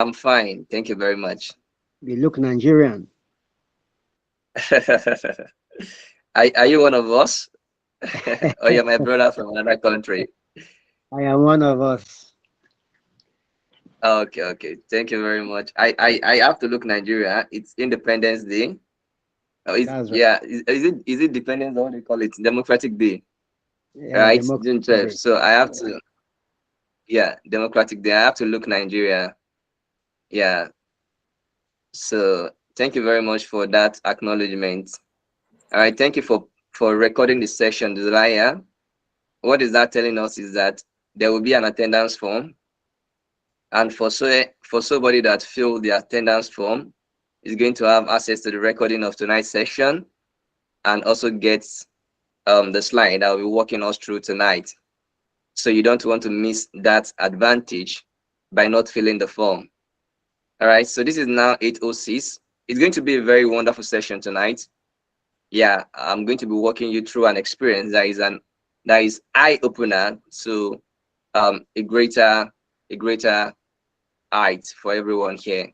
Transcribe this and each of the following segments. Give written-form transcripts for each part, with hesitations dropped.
I'm fine. Thank you very much. You look Nigerian. Are you one of us? Or you're my brother from another country? I am one of us. Okay, okay. Thank you very much. I have to look Nigeria. It's Independence Day. Oh, That's right. yeah, is it Dependence or what they call it? Democratic Day, Yeah, right? June Democracy 12th. Day. So I have to, yeah, Democratic Day. I have to look Nigeria. Yeah. So thank you very much for that acknowledgement. All right, thank you for recording the session, Desire. What is that telling us is that there will be an attendance form, and for somebody that filled the attendance form is going to have access to the recording of tonight's session and also gets the slide that will be walking us through tonight. So you don't want to miss that advantage by not filling the form. All right, so this is now 8:06. It's going to be a very wonderful session tonight. Yeah, I'm going to be walking you through an experience that is eye opener to a greater height for everyone here.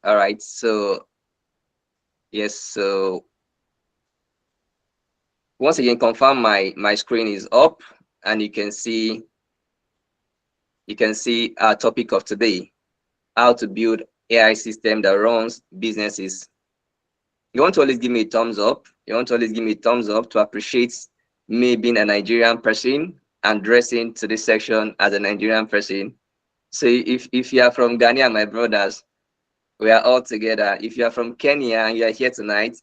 All right, so yes, so once again, confirm my screen is up, and you can see our topic of today: how to build AI system that runs businesses. You want to always give me a thumbs up. You want to always give me a thumbs up to appreciate me being a Nigerian person and dressing to this section as a Nigerian person. So if you are from Ghana, my brothers, we are all together. If you are from Kenya and you are here tonight,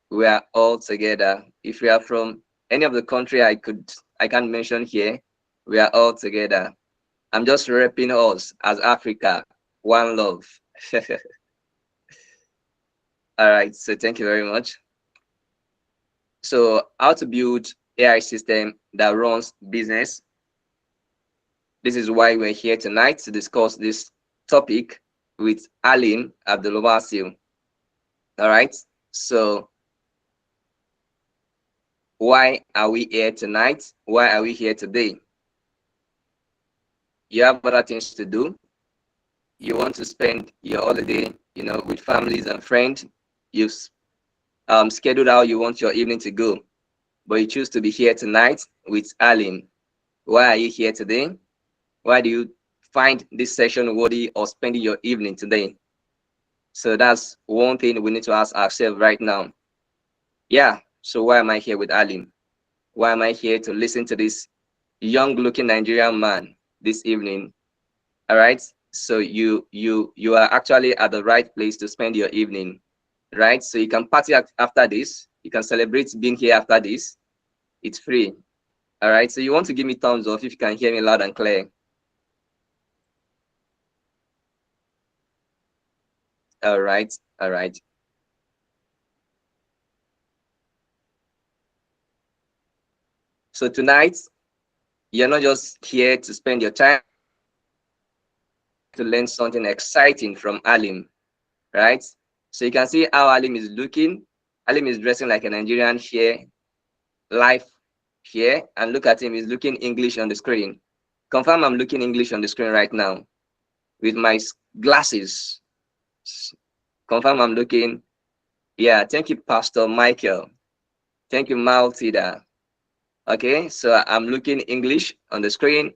we are all together. If you are from any of the country I can't mention here, we are all together. I'm just repping us as Africa, one love. All right, so thank you very much. So how to build AI system that runs business. This is why we're here tonight to discuss this topic with Alim Abdulwasil. All right. So why are we here tonight? Why are we here today? You have other things to do. You want to spend your holiday, with families and friends. You've scheduled how you want your evening to go, but you choose to be here tonight with Alim. Why are you here today? Why do you find this session worthy of spending your evening today? So that's one thing we need to ask ourselves right now. Yeah, so why am I here with Alim? Why am I here to listen to this young looking Nigerian man this evening? All right. So you are actually at the right place to spend your evening, right? So you can party after this. You can celebrate being here after this. It's free. All right. So you want to give me thumbs up if you can hear me loud and clear. All right. All right. So tonight, you're not just here to spend your time to learn something exciting from Alim, right? So you can see how Alim is looking. Alim is dressing like a Nigerian here, live here, and look at him, he's looking English on the screen. Confirm I'm looking English on the screen right now with my glasses. Confirm I'm looking. Yeah, thank you, Pastor Michael. Thank you, Maltida. Okay, so I'm looking English on the screen,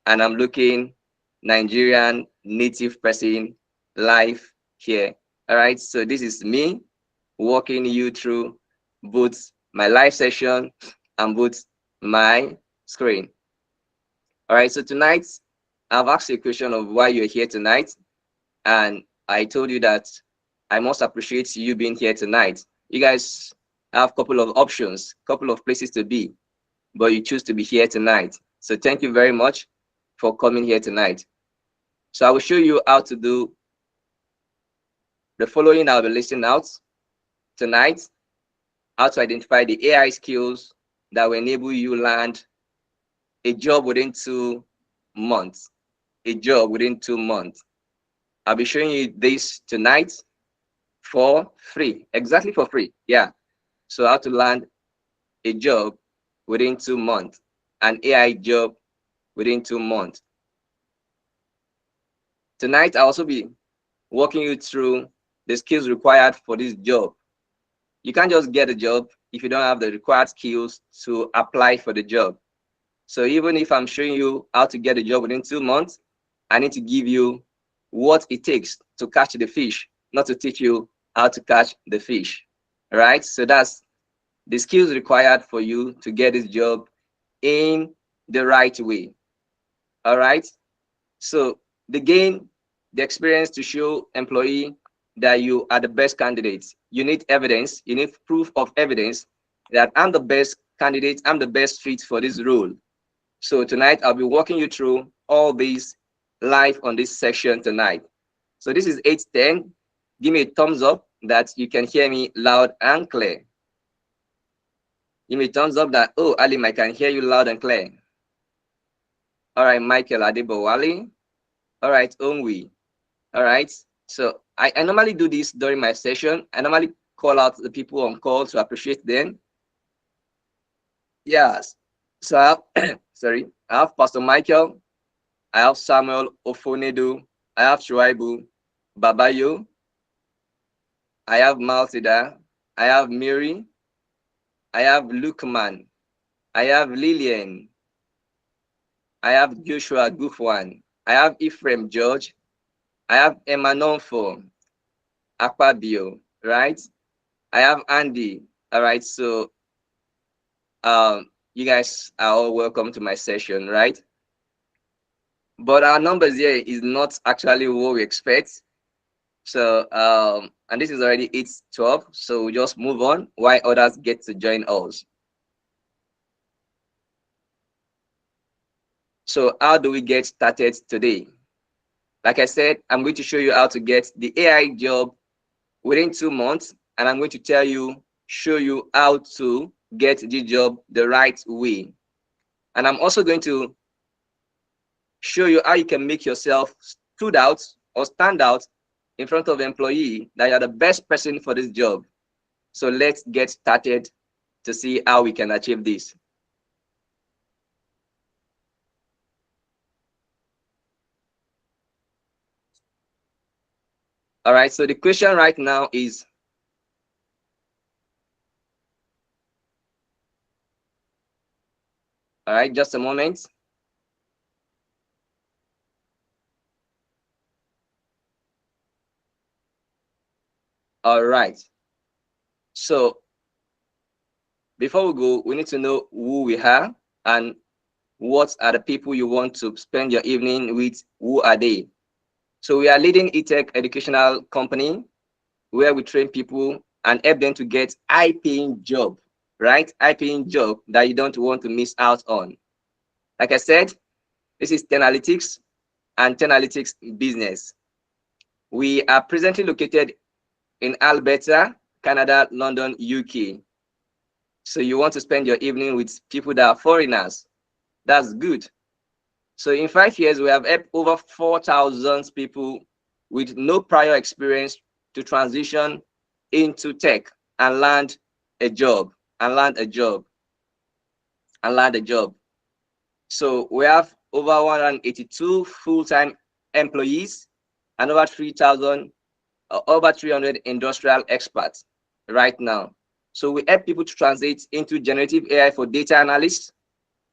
and I'm looking Nigerian native person live here. All right, so this is me walking you through both my live session and both my screen. All right, so tonight I've asked you a question of why you're here tonight, and I told you that I must appreciate you being here tonight. You guys have a couple of options, couple of places to be, but you choose to be here tonight. So thank you very much for coming here tonight. So I will show you how to do the following. I'll be listing out tonight: how to identify the AI skills that will enable you land a job within 2 months. A job within 2 months. I'll be showing you this tonight for free, exactly for free. Yeah. So how to land a job within 2 months, an AI job within 2 months. Tonight, I'll also be walking you through the skills required for this job. You can't just get a job if you don't have the required skills to apply for the job. So even if I'm showing you how to get a job within 2 months, I need to give you what it takes to catch the fish, not to teach you how to catch the fish. All right? So that's the skills required for you to get this job in the right way. All right? So the gain, the experience to show employee that you are the best candidates. You need evidence, you need proof of evidence that I'm the best candidate, I'm the best fit for this role. So tonight I'll be walking you through all these live on this section tonight. So this is 8:10. Give me a thumbs up that you can hear me loud and clear. Give me a thumbs up that, oh, Alim, I can hear you loud and clear. All right, Michael Adebowale. All right, Onwi. All right. So I normally do this during my session. I normally call out the people on call to appreciate them. Yes. So I have, sorry, I have Pastor Michael. I have Samuel Ofonedu. I have Shuaibu Babayo. I have Maltida. I have Mary. I have Lukman. I have Lillian. I have Joshua Gufwan. I have Ephraim George. I have Emanonfo Akpabio, right? I have Andy. All right. So you guys are all welcome to my session, right? But our numbers here is not actually what we expect. So and this is already 8:12, so we just move on while others get to join us. So how do we get started today? Like I said, I'm going to show you how to get the AI job within 2 months, and I'm going to show you how to get the job the right way. And I'm also going to show you how you can make yourself stood out or stand out in front of an employee that you're the best person for this job. So let's get started to see how we can achieve this. All right, so the question right now is, all right, just a moment. All right. So before we go, we need to know who we are and what are the people you want to spend your evening with. Who are they? So we are leading e-tech educational company where we train people and help them to get high-paying job, right? High-paying job that you don't want to miss out on. Like I said, this is 10 Analytics and 10 Analytics Business. We are presently located in Alberta, Canada, London, UK. So you want to spend your evening with people that are foreigners. That's good. So in 5 years, we have helped over 4,000 people with no prior experience to transition into tech and land a job, and land a job, and land a job. So we have over 182 full-time employees and over 3,000, over 300 industrial experts right now. So we help people to translate into generative AI for data analysis,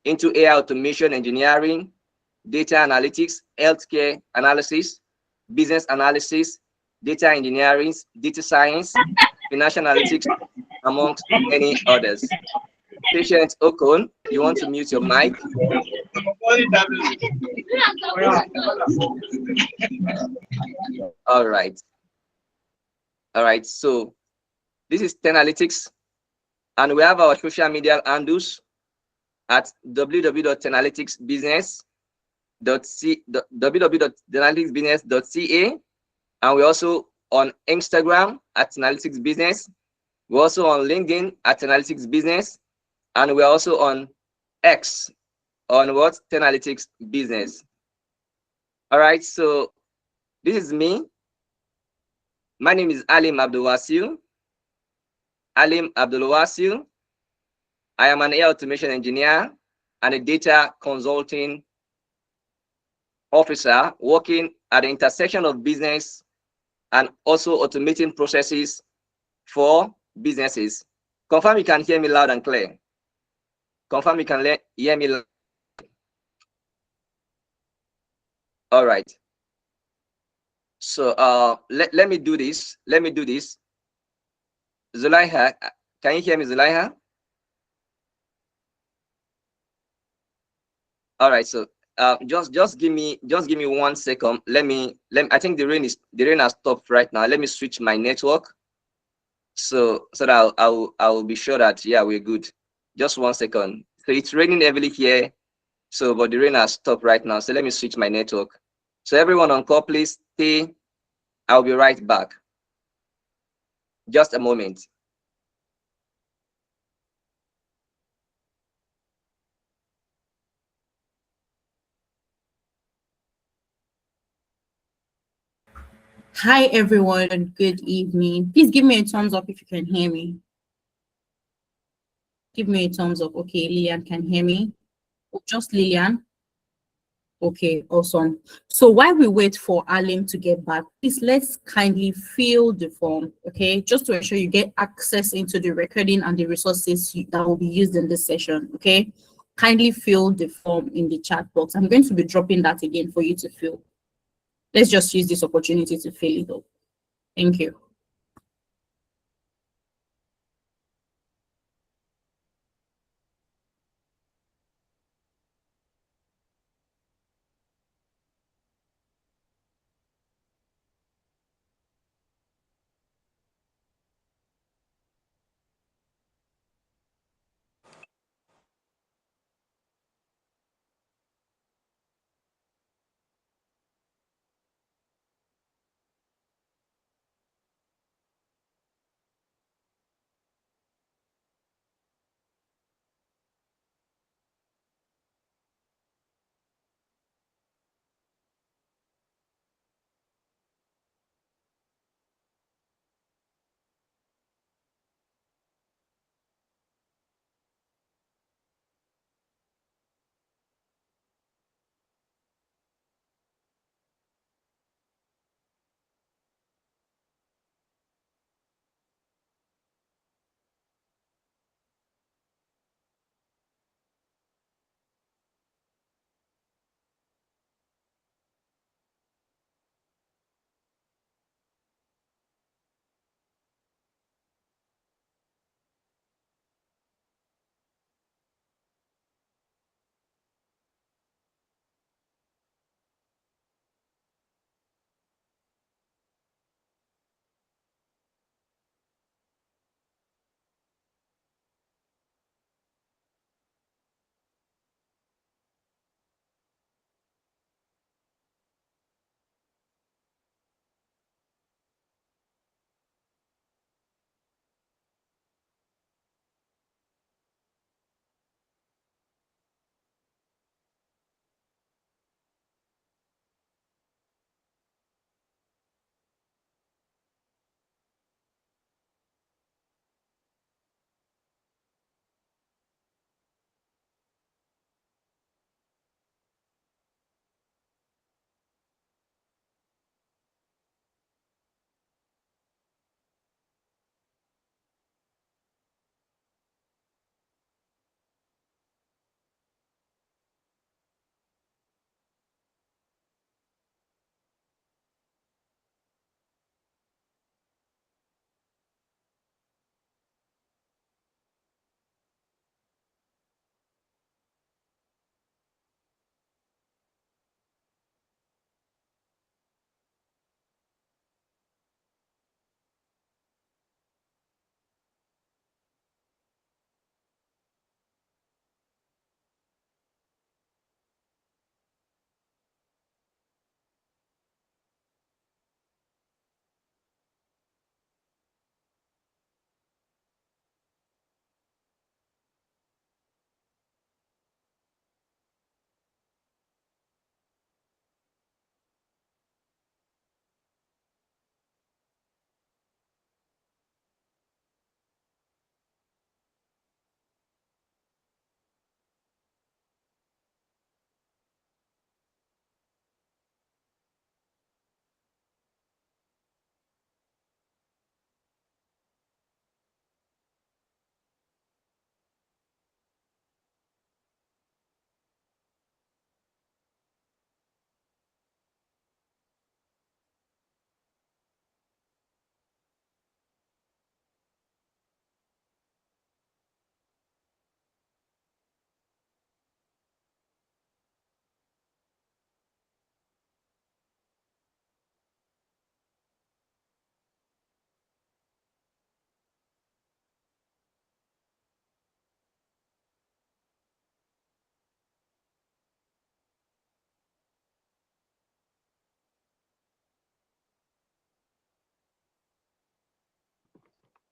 into AI automation engineering, data analytics, healthcare analysis, business analysis, data engineering, data science, financial analytics, amongst many others. Patient Okon, you want to mute your mic? All right. All right. So this is 10 Analytics, and we have our social media handles at www.analyticsbusiness.ca, and we're also on Instagram at Analytics Business. We're also on LinkedIn at Analytics Business, and we're also on X on what? Analytics Business. All right, so this is me. My name is Alim Abdulwasil. Alim Abdulwasil. I am an AI automation engineer and a data consulting officer working at the intersection of business and also automating processes for businesses. Confirm you can hear me loud and clear. Confirm you can hear me loud. All right. So let me do this. Let me do this. Zulaiha, can you hear me, Zulaiha? All right. So just give me 1 second. Let me I think the rain has stopped right now. Let me switch my network so that I'll be sure that yeah, we're good. Just 1 second. So it's raining heavily here. So but the rain has stopped right now. So let me switch my network. So everyone on call, please stay. I'll be right back. Just a moment. Hi everyone, good evening. Please give me a thumbs up if you can hear me. Give me a thumbs up. Okay, Lillian can hear me. Oh, just Lillian. Okay, awesome. So while we wait for Alim to get back, please let's kindly fill the form, okay? Just to ensure you get access into the recording and the resources that will be used in this session, okay? Kindly fill the form in the chat box. I'm going to be dropping that again for you to fill. Let's just use this opportunity to fill it up. Thank you.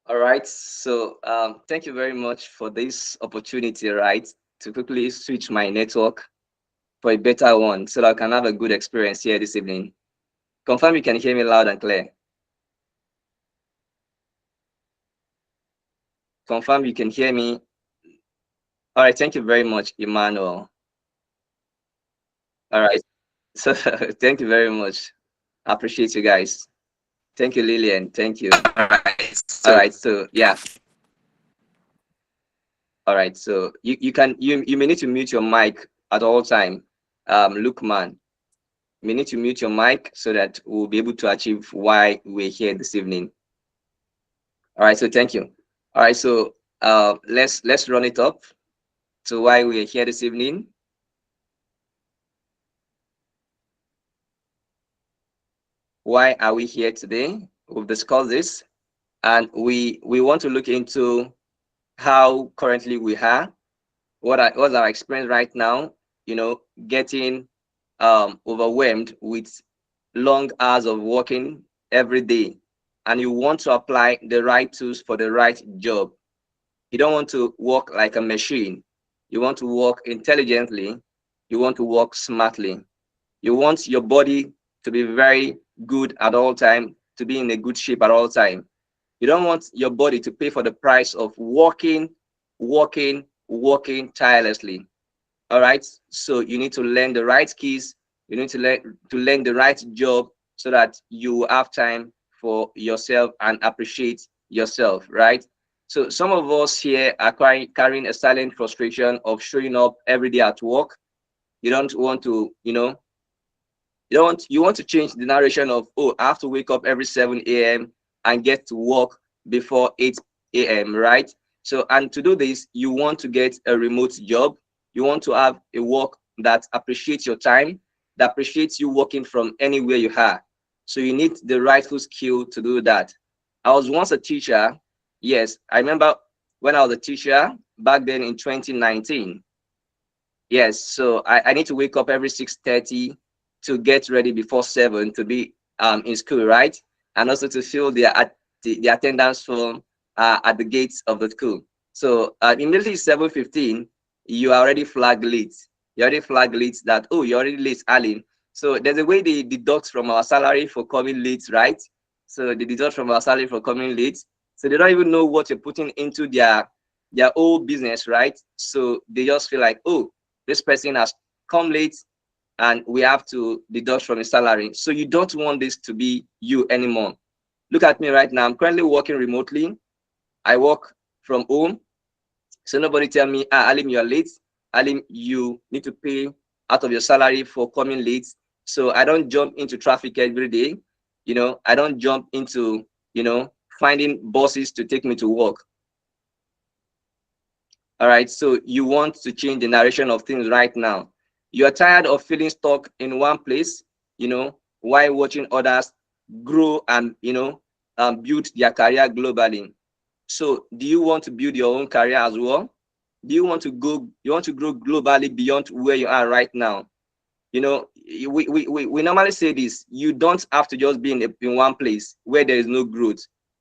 All right. So thank you very much for this opportunity, right, to quickly switch my network for a better one so that I can have a good experience here this evening. Confirm you can hear me loud and clear. Confirm you can hear me. All right. Thank you very much, Emmanuel. All right. So thank you very much. I appreciate you guys. Thank you, Lillian. Thank you. All right. So yeah. All right. So you may need to mute your mic at all time. Lookman, you may need to mute your mic so that we'll be able to achieve why we're here this evening. All right. So thank you. All right. So let's run it up to why we're here this evening. Why are we here today? We've discussed this, and we want to look into how currently we are, what's our experience right now, getting overwhelmed with long hours of working every day, and you want to apply the right tools for the right job. You don't want to work like a machine. You want to work intelligently. You want to work smartly. You want your body to be very good at all time, to be in a good shape at all time. You don't want your body to pay for the price of working tirelessly. All right. So you need to learn the right keys. You need to learn the right job so that you have time for yourself and appreciate yourself. Right. So some of us here are carrying a silent frustration of showing up every day at work. You don't want to, you want to change the narration of, oh, I have to wake up every 7 a.m. and get to work before 8 a.m., right? So, and to do this, you want to get a remote job. You want to have a work that appreciates your time, that appreciates you working from anywhere you are. So you need the rightful skill to do that. I was once a teacher. Yes, I remember when I was a teacher back then in 2019. Yes, so I need to wake up every 6:30 to get ready before 7 to be in school, right? And also to fill the attendance form at the gates of the school. So immediately 7:15, you are already flagged late. You already flagged late that, oh, you're already late, Alan. So there's a way they deduct from our salary for coming late, right? So they deduct from our salary for coming late. So they don't even know what you're putting into their whole business, right? So they just feel like, oh, this person has come late and we have to deduct from his salary. So you don't want this to be you anymore. Look at me right now. I'm currently working remotely. I work from home. So nobody tell me, Alim, you're late. Alim, you need to pay out of your salary for coming late. So I don't jump into traffic every day. I don't jump into, finding buses to take me to work. All right. So you want to change the narration of things right now. You are tired of feeling stuck in one place, while watching others grow and, build their career globally. So do you want to build your own career as well? Do you want to grow globally beyond where you are right now? We normally say this: you don't have to just be in one place where there is no growth.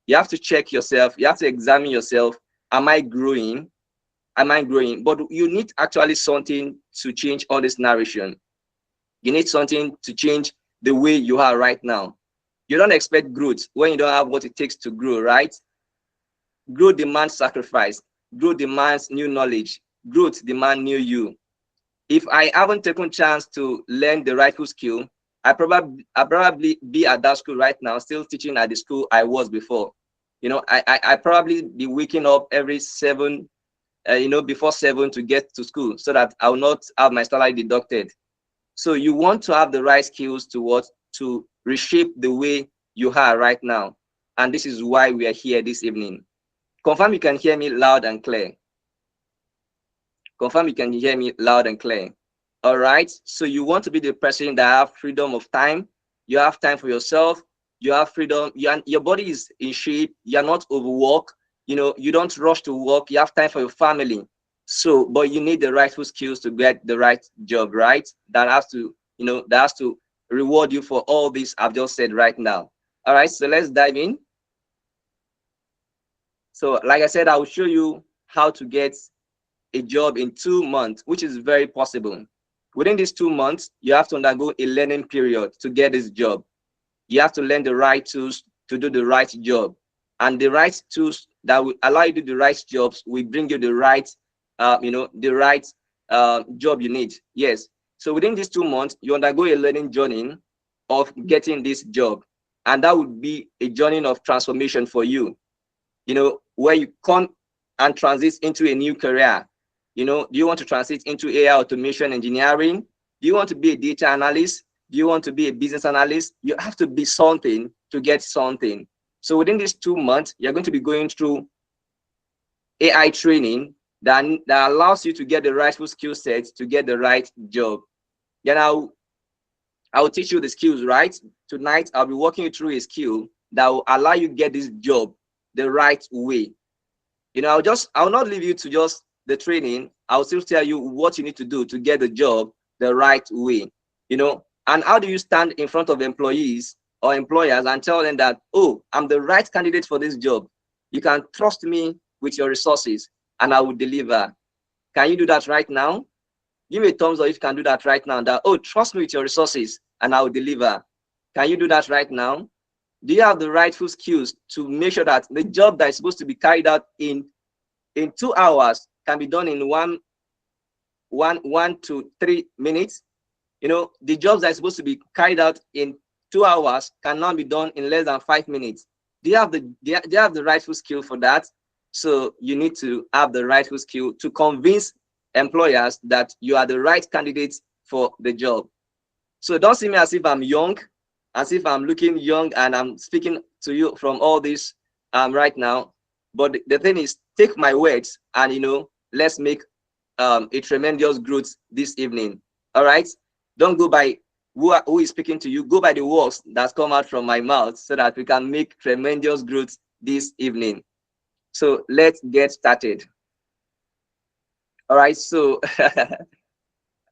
You have to check yourself, you have to examine yourself. Am I growing? But you need actually something to change all this narration. You need something to change the way you are right now. You don't expect growth when you don't have what it takes to grow, right? Growth demands sacrifice. Growth demands new knowledge. Growth demands new you. If I haven't taken chance to learn the rightful skill, I probably be at that school right now, still teaching at the school I was before. I probably be waking up every 7, before 7 to get to school so that I will not have my salary deducted. So you want to have the right skills to reshape the way you are right now. And this is why we are here this evening. Confirm you can hear me loud and clear. Confirm you can hear me loud and clear. All right. So you want to be the person that have freedom of time. You have time for yourself. You have freedom. Your body is in shape. You're not overworked. You don't rush to work. You have time for your family. So, but you need the rightful skills to get the right job, right? That has to reward you for all this I've just said right now. All right. So let's dive in. So like I said, I will show you how to get a job in 2 months, which is very possible. Within these 2 months, you have to undergo a learning period to get this job. You have to learn the right tools to do the right job. And the right tools that will allow you to do the right jobs will bring you the right, the right job you need. Yes. So within these 2 months, you undergo a learning journey of getting this job. And that would be a journey of transformation for you, where you come and transit into a new career. Do you want to transit into AI automation engineering? Do you want to be a data analyst? Do you want to be a business analyst? You have to be something to get something. So within these 2 months, you're going to be going through AI training that allows you to get the rightful skill set to get the right job. Then I'll teach you the skills, right? Tonight, I'll be walking you through a skill that will allow you get this job the right way. I'll not leave you to just the training. I'll still tell you what you need to do to get the job the right way, and how do you stand in front of employees or employers and tell them that, oh, I'm the right candidate for this job. You can trust me with your resources and I will deliver. Can you do that right now? Give me a thumbs up if you can do that right now. That, oh, trust me with your resources and I will deliver. Can you do that right now? Do you have the rightful skills to make sure that the job that is supposed to be carried out in 2 hours can be done in 1 to 3 minutes? The jobs that are supposed to be carried out in 2 hours cannot be done in less than 5 minutes. Do you have the rightful skill for that? So you need to have the rightful skill to convince employers that you are the right candidate for the job. So don't see me as if I'm young, as if I'm looking young and I'm speaking to you from all this right now. But the thing is, take my words and let's make a tremendous growth this evening. All right. Don't go by who is speaking to you. Go by the words that come out from my mouth so that we can make tremendous growth this evening. So let's get started. All right. So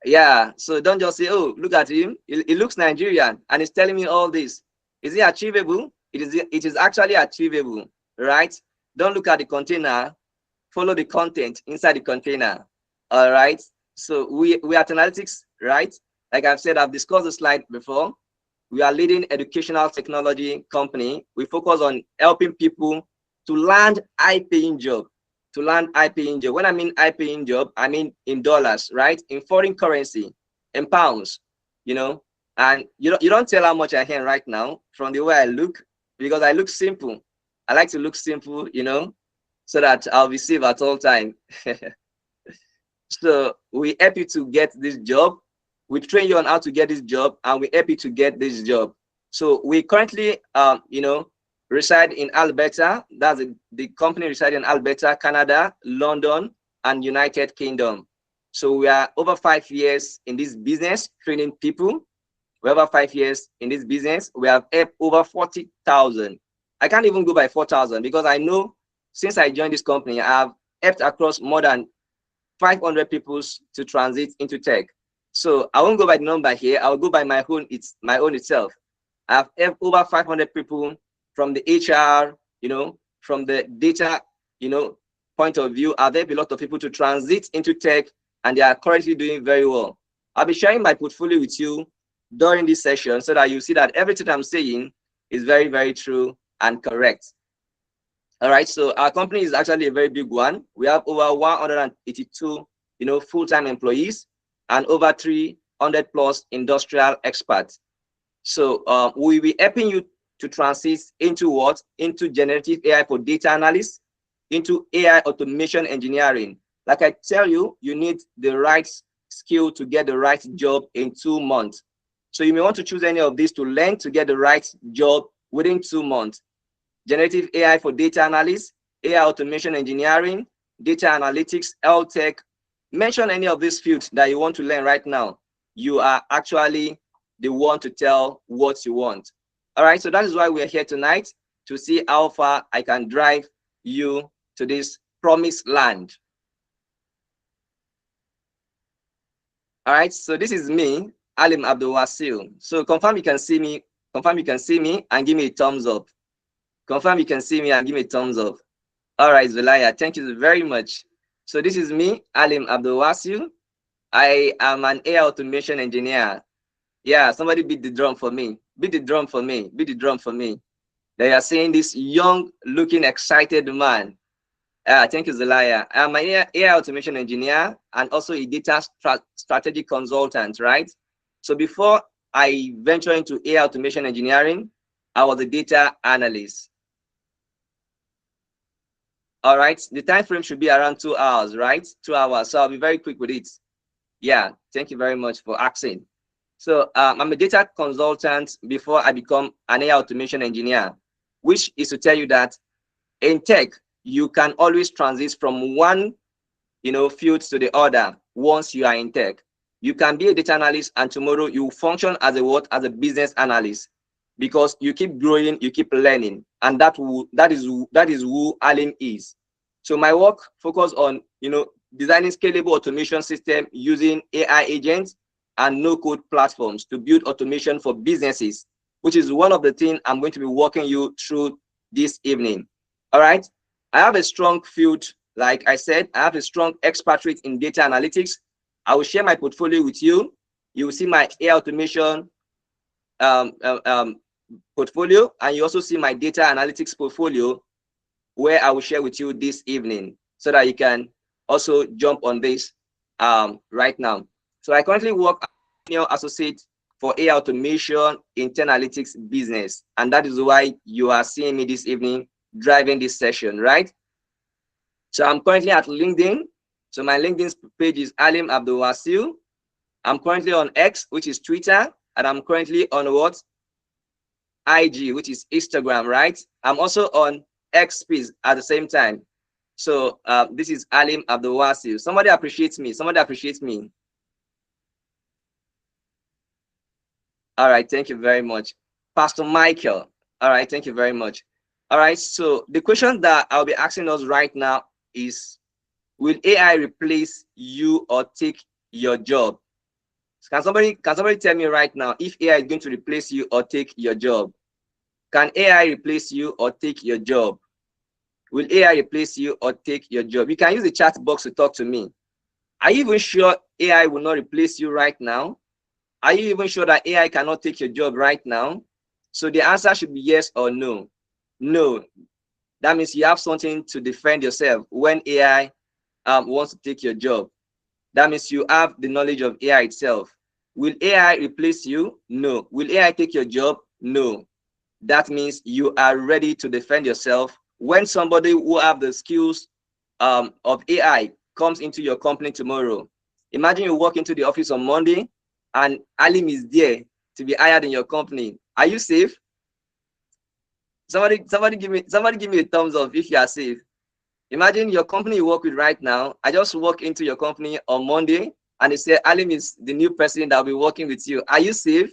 yeah. So don't just say, oh, look at him. He looks Nigerian and he's telling me all this. Is it achievable? It is actually achievable, right? Don't look at the container. Follow the content inside the container. All right. So we are analytics, right? Like I've said, I've discussed the slide before. We are leading educational technology company. We focus on helping people to land high-paying job. To land high-paying job. When I mean high-paying job, I mean in dollars, right? In foreign currency, in pounds, And you don't tell how much I earn right now from the way I look, because I look simple. I like to look simple, so that I'll be safe at all time. So we help you to get this job. We train you on how to get this job, and we help you to get this job. So we currently, reside in Alberta. That's the company residing in Alberta, Canada, London, and United Kingdom. So we are over 5 years in this business, training people. We're over 5 years in this business. We have helped over 40,000. I can't even go by 4,000 because I know since I joined this company, I have helped across more than 500 people to transit into tech. So I won't go by the number here. I'll go by my own itself. I've helped over 500 people from the HR, from the data, point of view. I've helped a lot of people to transit into tech, and they are currently doing very well. I'll be sharing my portfolio with you during this session so that you see that everything I'm saying is very, very true and correct. All right, so our company is actually a very big one. We have over 182, full-time employees and over 300 plus industrial experts. So we'll be helping you to transit into what? Into generative AI for data analysis, into AI automation engineering. Like I tell you, you need the right skill to get the right job in 2 months. So you may want to choose any of these to learn to get the right job within 2 months. Generative AI for data analysis, AI automation engineering, data analytics, health tech. Mention any of these fields that you want to learn right now. You are actually the one to tell what you want. All right, so that is why we're here tonight, to see how far I can drive you to this promised land. All right, so this is me, Alim Abdul Wasil. So confirm you can see me. Confirm you can see me and give me a thumbs up. Confirm you can see me and give me a thumbs up. All right, Zulaya, thank you very much. So this is me, Alim Abdulwasil. I am an AI automation engineer. Yeah, somebody beat the drum for me. Beat the drum for me. Beat the drum for me. They are saying this young looking excited man. Thank you, Zelaya. I'm an AI automation engineer and also a data strategy consultant, right? So before I venture into AI automation engineering, I was a data analyst. All right, the time frame should be around 2 hours, right? 2 hours. So I'll be very quick with it. Yeah, thank you very much for asking. So I'm a data consultant before I become an AI automation engineer, which is to tell you that in tech, you can always transit from one field to the other once you are in tech. You can be a data analyst and tomorrow you function as a what? As a business analyst, because you keep growing, you keep learning, and that is who Alim is. So my work focus on designing scalable automation system using AI agents and no code platforms to build automation for businesses, which is one of the things I'm going to be walking you through this evening. All right. I have a strong field, like I said, I have a strong expertise in data analytics. I will share my portfolio with you. You will see my AI automation um, um, um, portfolio, and you also see my data analytics portfolio, where I will share with you this evening so that you can also jump on this right now. So I currently work as senior associate for AI automation in analytics business, and that is why you are seeing me this evening driving this session, right? So I'm currently at LinkedIn. So my LinkedIn page is Alim Abdul Wasil. I'm currently on X, which is Twitter, and I'm currently on what? IG, which is Instagram, right? I'm also on X Space at the same time. So this is Alim Abdul Wasil. Somebody appreciates me. Somebody appreciates me. All right, thank you very much. Pastor Michael. All right, thank you very much. All right, so the question that I'll be asking us right now is, will AI replace you or take your job? Can somebody tell me right now if AI is going to replace you or take your job? Can AI replace you or take your job? Will AI replace you or take your job? You can use the chat box to talk to me. Are you even sure AI will not replace you right now? Are you even sure that AI cannot take your job right now? So the answer should be yes or no. No. That means you have something to defend yourself when AI wants to take your job. That means you have the knowledge of AI itself. Will AI replace you? No. Will AI take your job? No. That means you are ready to defend yourself when somebody who have the skills of AI comes into your company tomorrow. Imagine you walk into the office on Monday and Alim is there to be hired in your company. Are you safe? Somebody give me a thumbs up if you are safe. Imagine your company you work with right now. I just walk into your company on Monday and they say Alim is the new person that will be working with you. Are you safe?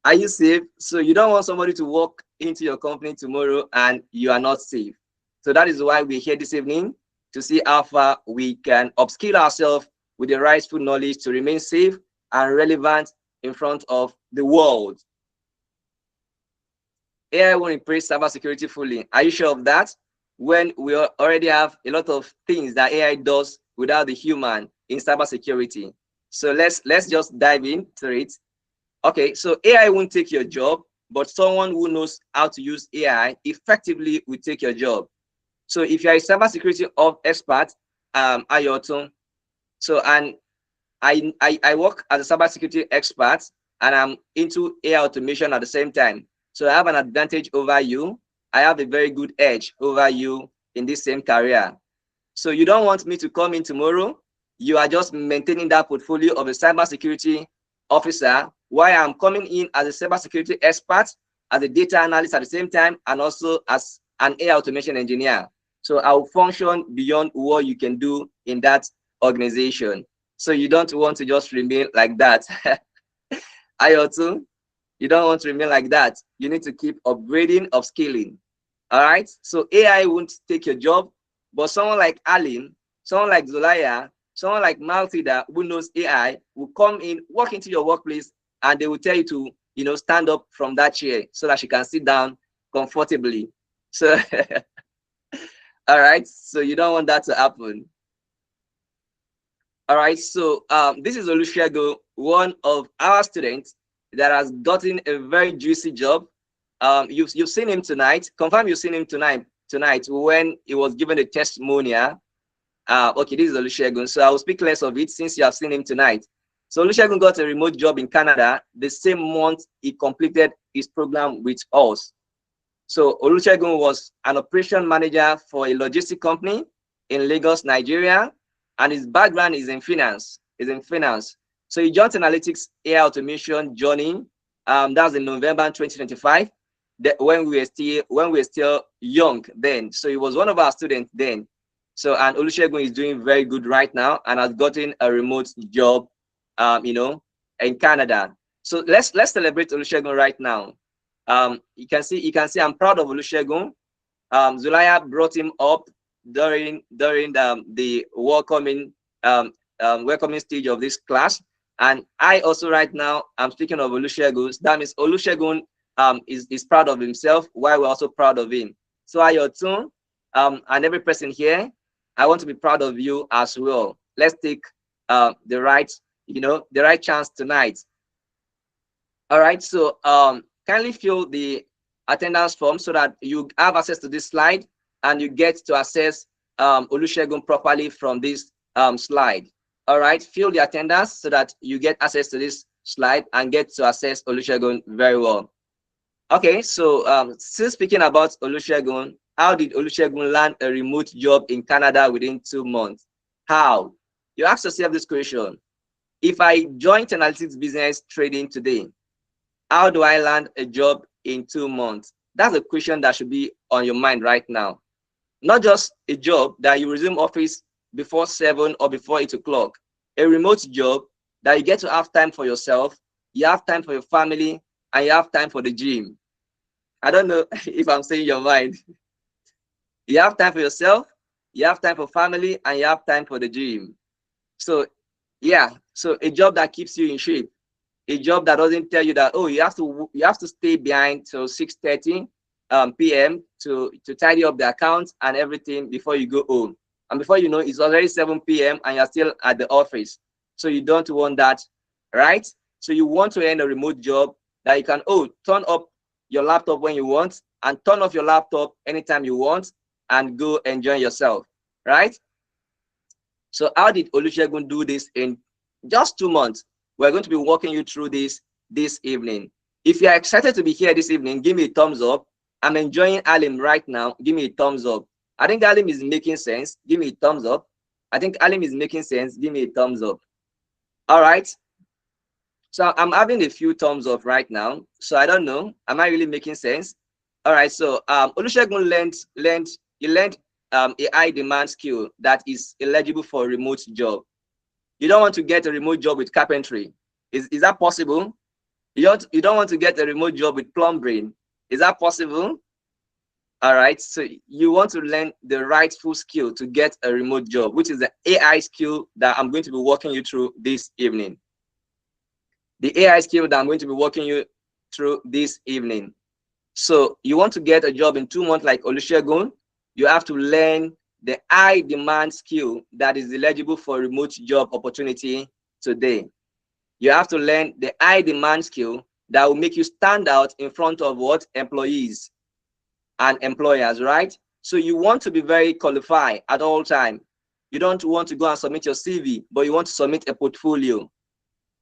Are you safe? So you don't want somebody to walk into your company tomorrow and you are not safe. So that is why we're here this evening, to see how far we can upskill ourselves with the rightful knowledge to remain safe and relevant in front of the world. AI won't replace cybersecurity fully. Are you sure of that? When we already have a lot of things that AI does without the human in cybersecurity. So let's just dive into it. Okay, so AI won't take your job, but someone who knows how to use AI effectively will take your job. So if you're a cybersecurity expert, Ayoton, so and I work as a cybersecurity expert and I'm into AI automation at the same time. So I have an advantage over you. I have a very good edge over you in this same career. So you don't want me to come in tomorrow. You are just maintaining that portfolio of a cybersecurity officer while I'm coming in as a cybersecurity expert, as a data analyst at the same time, and also as an AI automation engineer. So I'll function beyond what you can do in that organization. So you don't want to just remain like that. I also, you don't want to remain like that. You need to keep upgrading, upskilling. All right. So AI won't take your job, but someone like Alim, someone like Zolaya, someone like Maltida who knows AI will come in, walk into your workplace, and they will tell you to, stand up from that chair so that she can sit down comfortably. So, all right. So you don't want that to happen. All right. So this is Olusegun, one of our students that has gotten a very juicy job. You've seen him tonight. Confirm you've seen him tonight when he was given a testimonial. Okay, this is Olusegun. So I will speak less of it since you have seen him tonight. So Olusegun got a remote job in Canada the same month he completed his program with us. So Olusegun was an operation manager for a logistic company in Lagos, Nigeria, and his background is in finance. So he joined analytics AI automation journey. That was in November 2025. When we were still young then. So he was one of our students then. So and Olusegun is doing very good right now and has gotten a remote job, in Canada. So let's celebrate Olusegun right now. You can see I'm proud of Olusegun. Zulaya brought him up during the welcoming stage of this class, and I also right now I'm speaking of Olusegun. That means Olusegun is proud of himself, while we're also proud of him. So Ayotun, and every person here, I want to be proud of you as well. Let's take the right chance tonight. All right, so kindly fill the attendance form so that you have access to this slide and you get to access Olusegun properly from this slide. All right, fill the attendance so that you get access to this slide and get to access Olusegun very well. Okay, so still speaking about Olusegun, how did Olusegun land a remote job in Canada within 2 months? How? You ask yourself this question. If I joined analytics business trading today, how do I land a job in 2 months? That's a question that should be on your mind right now. Not just a job that you resume office before 7 or before 8 o'clock. A remote job that you get to have time for yourself, you have time for your family, and you have time for the gym. I don't know if I'm saying your mind. You have time for yourself, you have time for family, and you have time for the gym. So yeah, so a job that keeps you in shape. A job that doesn't tell you that, oh, you have to stay behind till 6:30 p.m. to tidy up the accounts and everything before you go home. And before you know, it's already 7 p.m. and you're still at the office. So you don't want that, right? So you want to end a remote job that you can, turn up your laptop when you want and turn off your laptop anytime you want and go enjoy yourself, right? So how did Olusegun do this in just 2 months? We're going to be walking you through this evening. If you're excited to be here this evening, give me a thumbs up. I'm enjoying Alim right now. Give me a thumbs up. I think Alim is making sense. Give me a thumbs up. I think Alim is making sense. Give me a thumbs up. All right. So I'm having a few thumbs up right now. So I don't know. Am I really making sense? All right. So Olusegun learned a high demand skill that is eligible for a remote job. You don't want to get a remote job with carpentry. Is that possible? You don't want to get a remote job with plumbing. Is that possible? All right. So you want to learn the rightful skill to get a remote job, which is the AI skill that I'm going to be walking you through this evening. The AI skill that I'm going to be walking you through this evening. So you want to get a job in 2 months like Olusegun, you have to learn the high demand skill that is eligible for remote job opportunity today. You have to learn the high demand skill that will make you stand out in front of what? Employees and employers, right? So you want to be very qualified at all time. You don't want to go and submit your CV, but you want to submit a portfolio.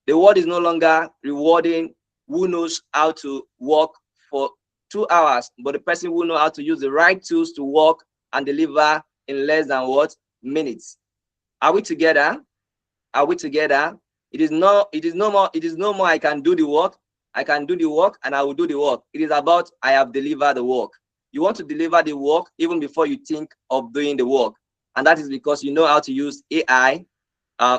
The world is no longer rewarding who knows how to work for 2 hours, but the person who knows how to use the right tools to work and deliver in less than what? Minutes. Are we together? Are we together? It is no more I can do the work. I can do the work and I will do the work. It is about I have delivered the work. You want to deliver the work even before you think of doing the work. And that is because you know how to use AI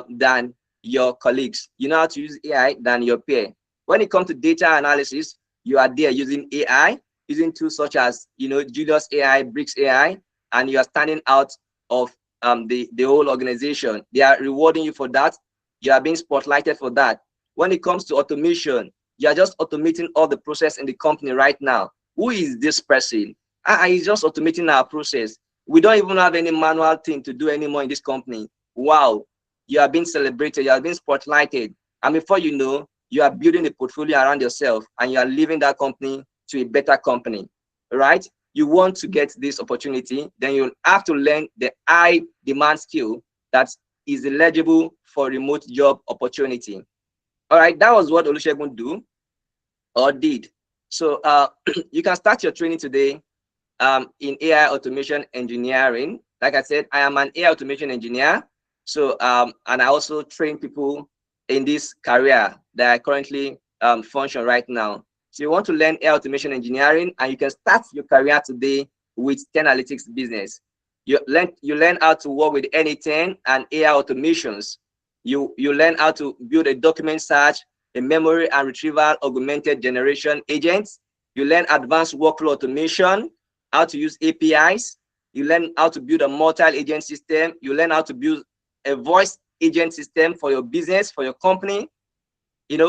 than your colleagues. You know how to use AI than your peer. When it comes to data analysis, you are there using AI, using tools such as Julius AI, Bricks AI, and you are standing out of the whole organization. They are rewarding you for that. You are being spotlighted for that. When it comes to automation, you are just automating all the process in the company right now. Who is this person? It's just automating our process. We don't even have any manual thing to do anymore in this company. Wow, you are being celebrated, you are being spotlighted, and before you know, you are building a portfolio around yourself, and you are leaving that company to a better company, right? You want to get this opportunity, then you have to learn the high demand skill that is eligible for remote job opportunity. All right, that was what Olusegun do or did. So you can start your training today in AI automation engineering. Like I said, I am an AI automation engineer. So and I also train people in this career that I currently function right now. So you want to learn AI automation engineering, and you can start your career today with 10 analytics business. You learn how to work with N10 and AI automations. You learn how to build a document search, a memory and retrieval augmented generation agents. You learn advanced workflow automation, how to use APIs. You learn how to build a multi-agent system. You learn how to build a voice agent system for your business, for your company,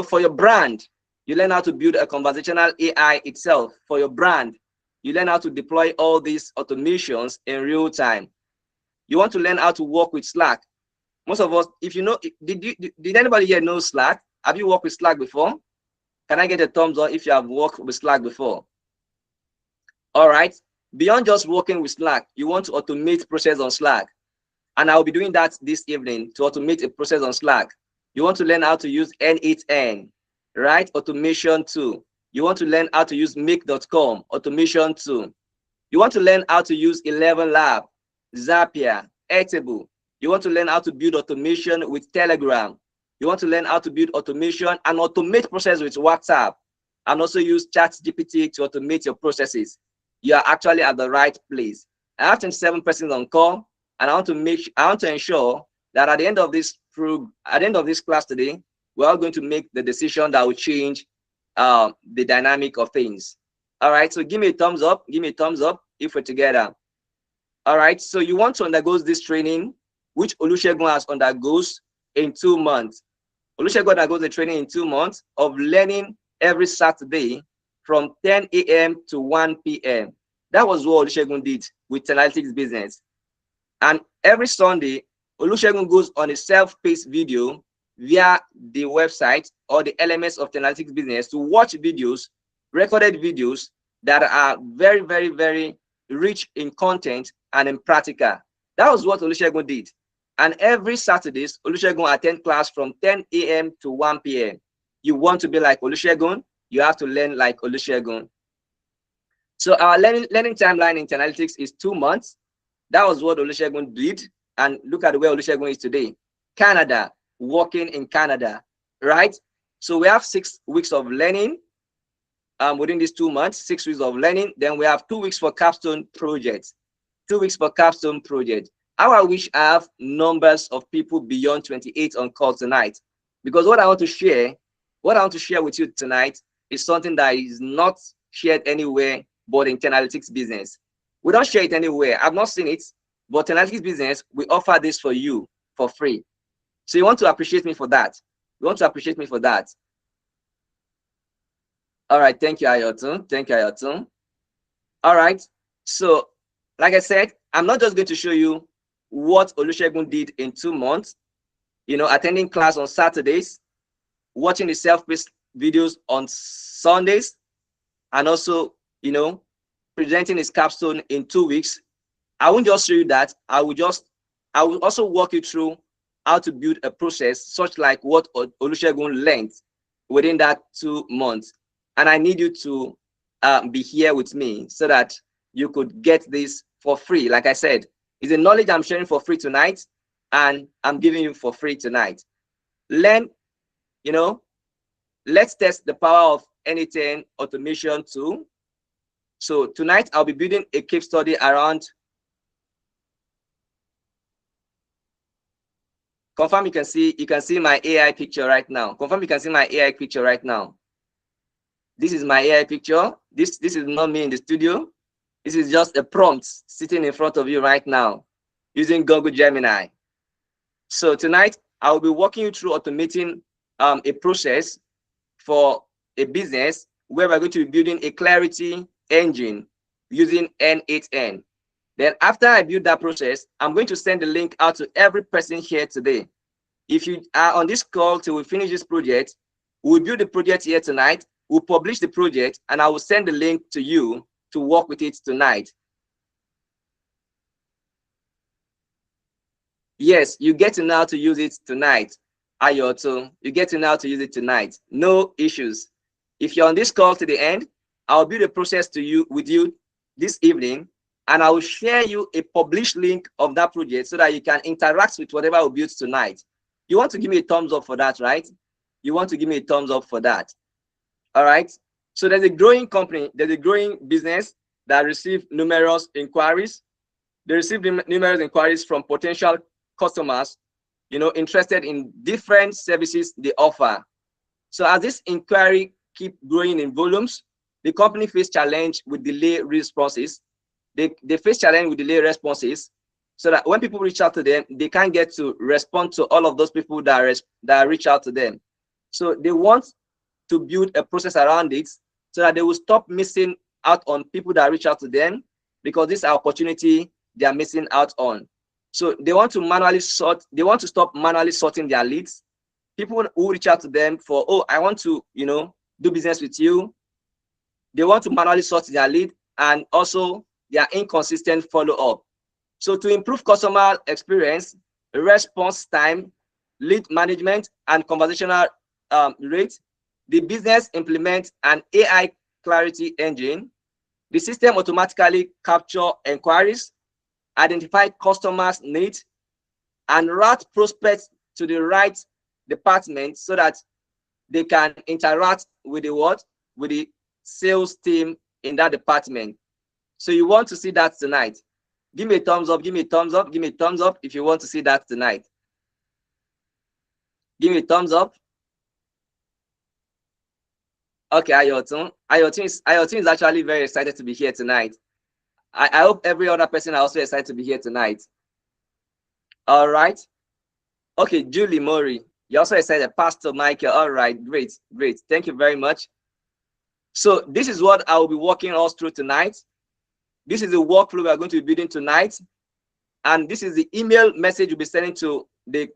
for your brand. You learn how to build a conversational AI itself for your brand. You learn how to deploy all these automations in real time. You want to learn how to work with Slack. Most of us, if you know, did anybody here know Slack? Have you worked with Slack before? Can I get a thumbs up if you have worked with Slack before? All right. Beyond just working with Slack, you want to automate process on Slack. And I'll be doing that this evening to automate a process on Slack. You want to learn how to use N8N, right? Automation tool. You want to learn how to use make.com, automation tool. You want to learn how to use 11 Lab, Zapier, Airtable. You want to learn how to build automation with Telegram. You want to learn how to build automation and automate process with WhatsApp, and also use ChatGPT to automate your processes. You are actually at the right place. I have 27 persons on call, and I want to ensure that at the end of this class today, we're all going to make the decision that will change the dynamic of things. All right, so give me a thumbs up. Give me a thumbs up if we're together. All right, so you want to undergo this training, which Olusegun has undergoes in 2 months. Olusegun undergoes the training in 2 months of learning every Saturday from 10 a.m. to 1 p.m. That was what Olusegun did with analytics business. And every Sunday, Olusegun goes on a self-paced video via the website or the elements of analytics business to watch videos, recorded videos that are very, very, very rich in content and in practical. That was what Olusegun did. And every Saturdays, Olusegun attend class from 10 a.m. to 1 p.m. You want to be like Olusegun, you have to learn like Olusegun. So our learning timeline in analytics is 2 months. That was what Olusegun did. And look at where Olusegun is today. Canada, working in Canada, right? So we have 6 weeks of learning within these 2 months, 6 weeks of learning. Then we have 2 weeks for capstone projects. 2 weeks for capstone project. How I wish I have numbers of people beyond 28 on call tonight, because what I want to share with you tonight is something that is not shared anywhere but in analytics business. We don't share it anywhere. I've not seen it, but analytics business, we offer this for you for free. So you want to appreciate me for that. You want to appreciate me for that. All right, thank you, Ayotun. Thank you, Ayotun. All right, so like I said, I'm not just going to show you what Olusegun did in 2 months, attending class on Saturdays, watching the self-paced videos on Sundays, and also, presenting his capstone in 2 weeks. I won't just show you that. I will also walk you through how to build a process such like what Olusegun learned within that 2 months. And I need you to be here with me so that you could get this for free. Like I said, it's a knowledge I'm sharing for free tonight, and I'm giving you for free tonight. Learn, let's test the power of N10 automation tool. So tonight I'll be building a case study around. Confirm you can see my AI picture right now. Confirm you can see my AI picture right now. This is my AI picture. This is not me in the studio. This is just a prompt sitting in front of you right now using Google Gemini. So tonight I'll be walking you through automating a process for a business where we're going to be building a clarity engine using N8N. Then after I build that process, I'm going to send the link out to every person here today. If you are on this call till we finish this project, we'll build the project here tonight, we'll publish the project, and I will send the link to you to work with it tonight. Yes, you get to know how to use it tonight. Ayoto, you get to know how to use it tonight. No issues. If you're on this call to the end, I'll build a process with you this evening, and I will share you a published link of that project so that you can interact with whatever we built tonight. You want to give me a thumbs up for that, right? You want to give me a thumbs up for that. All right. So there's a growing company, there's a growing business that received numerous inquiries. They received numerous inquiries from potential customers, interested in different services they offer. So as this inquiry keep growing in volumes, the company face challenge with delay responses. They face challenge with delay responses, so that when people reach out to them, they can't get to respond to all of those people that reach out to them. So they want to build a process around it so that they will stop missing out on people that reach out to them, because this is an opportunity they are missing out on. So they want to manually sort, they want to stop manually sorting their leads. People who reach out to them for, oh, I want to, do business with you. They want to manually sort their lead, and also their inconsistent follow-up. So to improve customer experience, response time, lead management, and conversational rate, the business implements an AI clarity engine. The system automatically captures inquiries, identify customers' needs, and route prospects to the right department so that they can interact with the sales team in that department. So you want to see that tonight. Give me a thumbs up, give me a thumbs up, give me a thumbs up if you want to see that tonight. Give me a thumbs up. Okay, Ayotun is actually very excited to be here tonight. I hope every other person is also excited to be here tonight. All right. Okay, Julie Murray, you also excited. Pastor Michael. All right, great. Thank you very much. So this is what I will be walking us through tonight. This is the workflow we are going to be building tonight. And this is the email message we'll be sending to the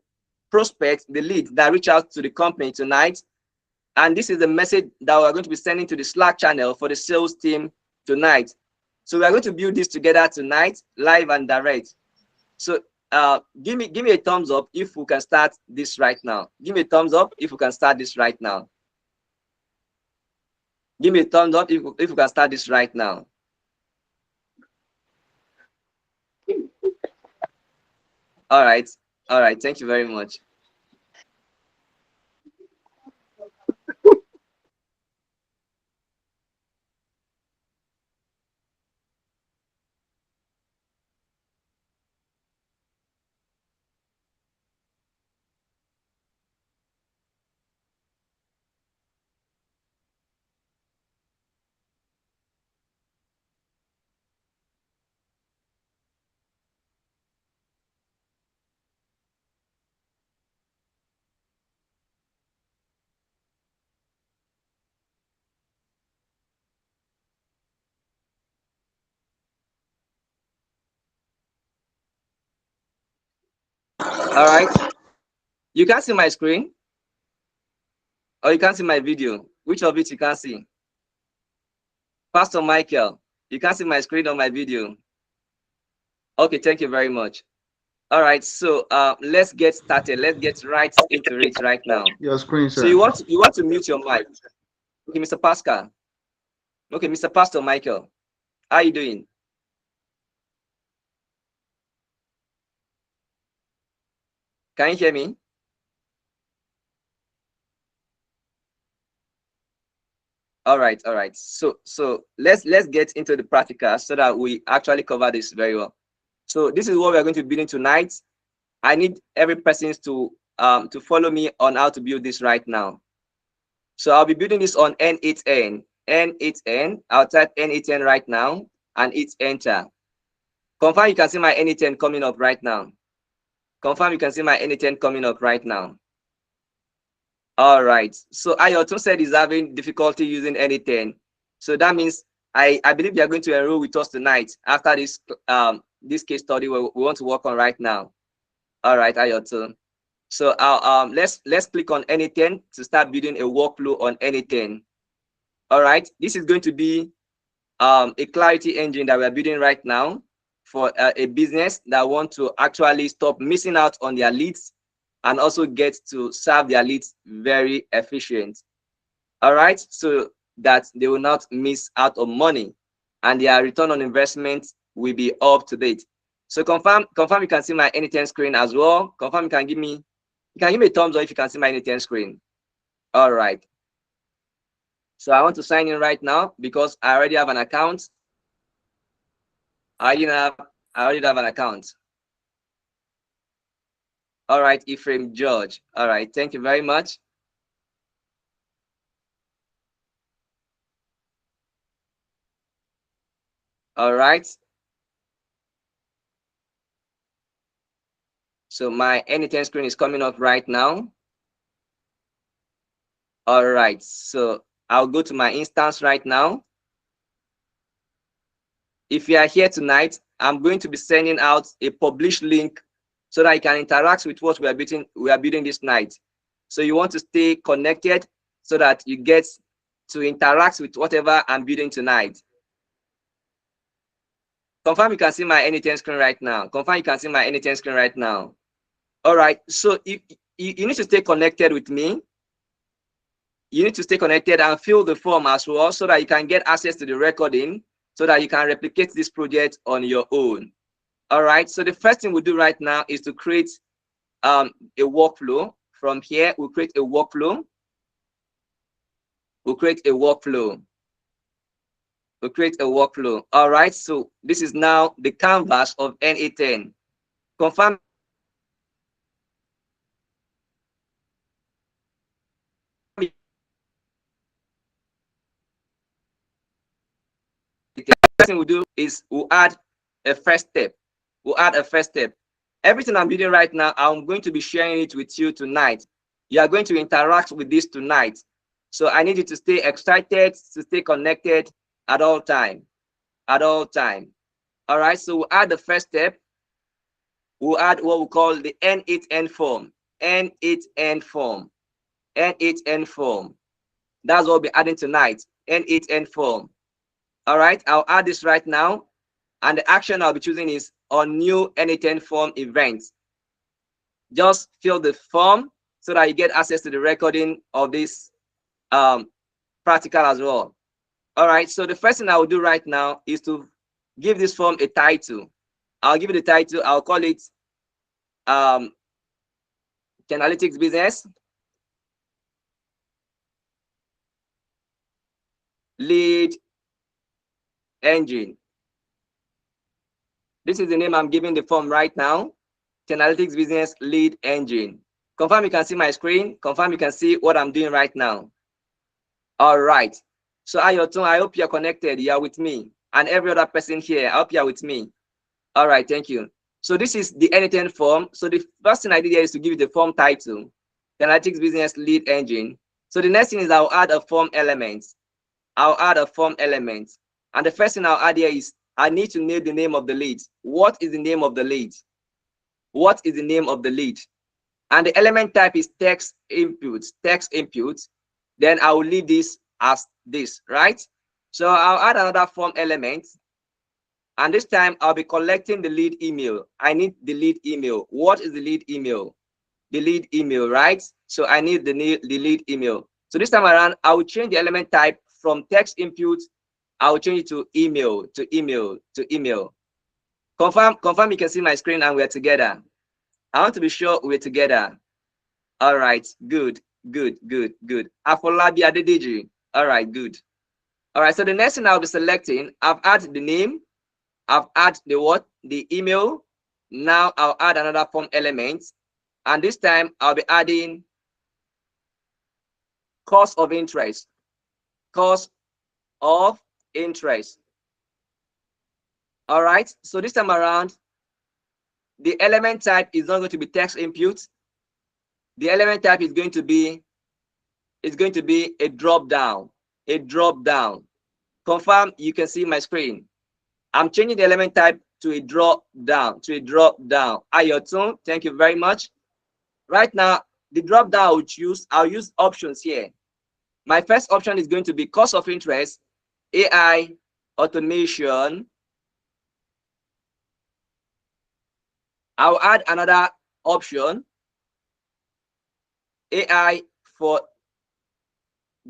prospect, the lead that reach out to the company tonight. And this is the message that we're going to be sending to the Slack channel for the sales team tonight. So we're going to build this together tonight, live and direct. So give me a thumbs up if we can start this right now. Give me a thumbs up if we can start this right now. Give me a thumbs up if we can start this right now. All right. Thank you very much. All right. You can see my screen, or you can see my video. Which of it you can see? Pastor Michael, you can see my screen or my video? Okay, thank you very much. All right, so let's get started. Let's get right into it right now. Your screen, sir. So you want to mute your mic. Okay, Mr. Pascal. Okay, Mr. Pastor Michael, how are you doing? Can you hear me? All right. So let's get into the practical so that we actually cover this very well. So this is what we are going to be building tonight. I need every person to follow me on how to build this right now. So I'll be building this on N8N. N8N. I'll type N8N right now and hit enter. Confirm you can see my N8N coming up right now. Confirm you can see my N8N coming up right now. All right. So Ayoto said he's having difficulty using N8N. So that means I believe you are going to enroll with us tonight after this case study we want to work on right now. All right, Ayoto. So let's click on anything to start building a workflow on anything. All right, this is going to be a clarity engine that we are building right now for a business that want to actually stop missing out on their leads and also get to serve their leads very efficient. All right, so that they will not miss out on money and their return on investment will be up to date. So confirm you can see my anytime screen as well. Confirm you can give me a thumbs up if you can see my anytime screen. All right. So I want to sign in right now because I already have an account. I already have an account. All right, Ephraim George. All right, thank you very much. All right. So my anytime screen is coming up right now. All right, so I'll go to my instance right now. If you are here tonight, I'm going to be sending out a published link so that you can interact with what we are building this night. So you want to stay connected so that you get to interact with whatever I'm building tonight. Confirm you can see my anytime screen right now. Confirm you can see my anytime screen right now. All right, so you need to stay connected with me. You need to stay connected and fill the form as well so that you can get access to the recording so that you can replicate this project on your own. All right, so the first thing we do right now is to create a workflow. From here, we'll create a workflow. We'll create a workflow. We'll create a workflow. All right, so this is now the canvas of NA10. Confirm the first thing we do is we'll add a first step. We'll add a first step. Everything I'm building right now, I'm going to be sharing it with you tonight. You are going to interact with this tonight. So I need you to stay excited, to stay connected at all time. At all time. All right, so we'll add the first step. We'll add what we call the N8N form. N8N form. N8N form. That's what we'll be adding tonight. N8N form. All right, I'll add this right now. And the action I'll be choosing is on new N8N form events. Just fill the form so that you get access to the recording of this practical as well. All right, so the first thing I will do right now is to give this form a title. I'll give it a title. I'll call it Analytics Business Lead Engine. This is the name I'm giving the form right now. Analytics Business Lead Engine. Confirm you can see my screen. Confirm you can see what I'm doing right now. All right. So Ayoton, I hope you're connected. You're with me. And every other person here, I hope you're with me. All right, thank you. So this is the N8N form. So the first thing I did here is to give it the form title, Analytics Business Lead Engine. So the next thing is I'll add a form element. I'll add a form element. And the first thing I'll add here is I need to name the name of the lead. What is the name of the lead? What is the name of the lead? And the element type is text input. Text input. Then I will leave this as this, right? So I'll add another form element. And this time I'll be collecting the lead email. I need the lead email. What is the lead email? The lead email, right? So I need the lead email. So this time around, I will change the element type from text input. I will change it to email, to email, to email. Confirm you can see my screen and we're together. I want to be sure we're together. All right, good. Afolabi Adedeji. All right, good. All right, so the next thing I'll be selecting, I've added the name, I've added the what? The email. Now I'll add another form element. And this time I'll be adding cost of interest. Cost of interest. All right, so this time around, the element type is not going to be text input. The element type is going to be a drop down. A drop down. Confirm, you can see my screen. I'm changing the element type to a drop down, Ayotun, thank you very much. Right now, the drop down I'll use options here. My first option is going to be cost of interest, AI, automation. I'll add another option, AI for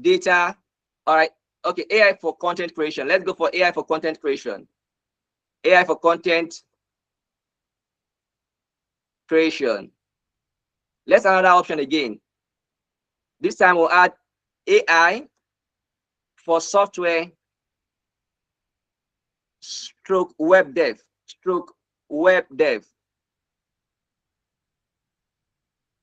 data. All right, okay, AI for content creation. Let's go for AI for content creation. AI for content creation. Let's add another option again. This time we'll add AI for software stroke web dev.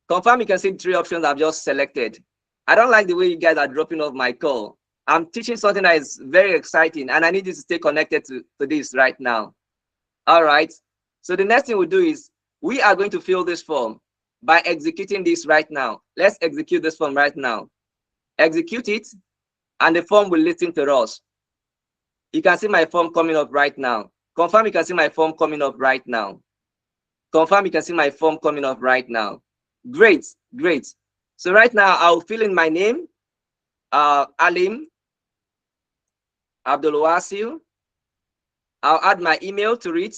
Confirm, you can see the three options I've just selected. I don't like the way you guys are dropping off my call. I'm teaching something that is very exciting, and I need you to stay connected to this right now. All right. So the next thing we do is we are going to fill this form by executing this right now. Let's execute this form right now. Execute it, and the form will listen to us. You can see my form coming up right now. Confirm, you can see my form coming up right now. Confirm, you can see my form coming up right now. Great, great. So right now I'll fill in my name, Alim Abdulwasil. I'll add my email to it.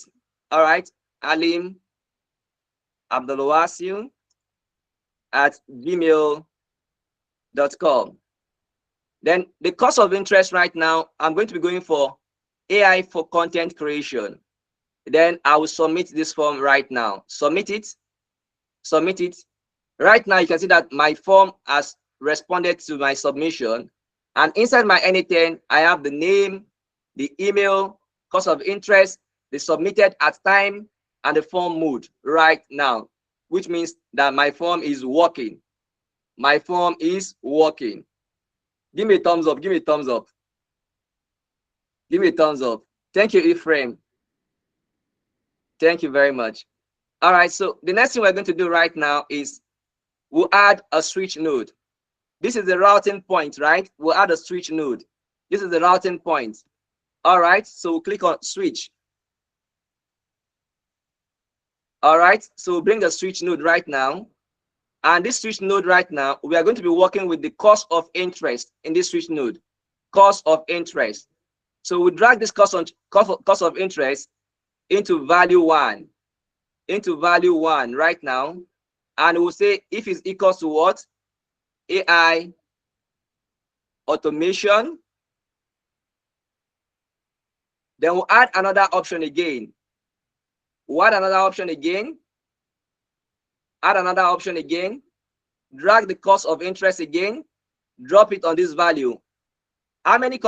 All right, Alim Abdulwasil at gmail.com. Then the cost of interest right now, I'm going to be going for AI for content creation. Then I will submit this form right now. Submit it. Submit it. Right now, you can see that my form has responded to my submission. And inside my N10, I have the name, the email, cost of interest, the submitted at time, and the form mode right now, which means that my form is working. My form is working. Give me a thumbs up. Give me a thumbs up. Give me a thumbs up. Thank you, Ephraim. Thank you very much. All right, so the next thing we're going to do right now is we'll add a switch node. This is the routing point, right? We'll add a switch node. This is the routing point. All right, so we'll click on switch. All right, so we'll bring the switch node right now. And this switch node right now, we are going to be working with the cost of interest in this switch node. Cost of interest. So we drag this cost of interest into value 1. Into value 1 right now. And we'll say if it's equals to what? AI automation. Then we'll add another option again. We'll add another option again. Add another option again. Drag the cost of interest again. Drop it on this value. How many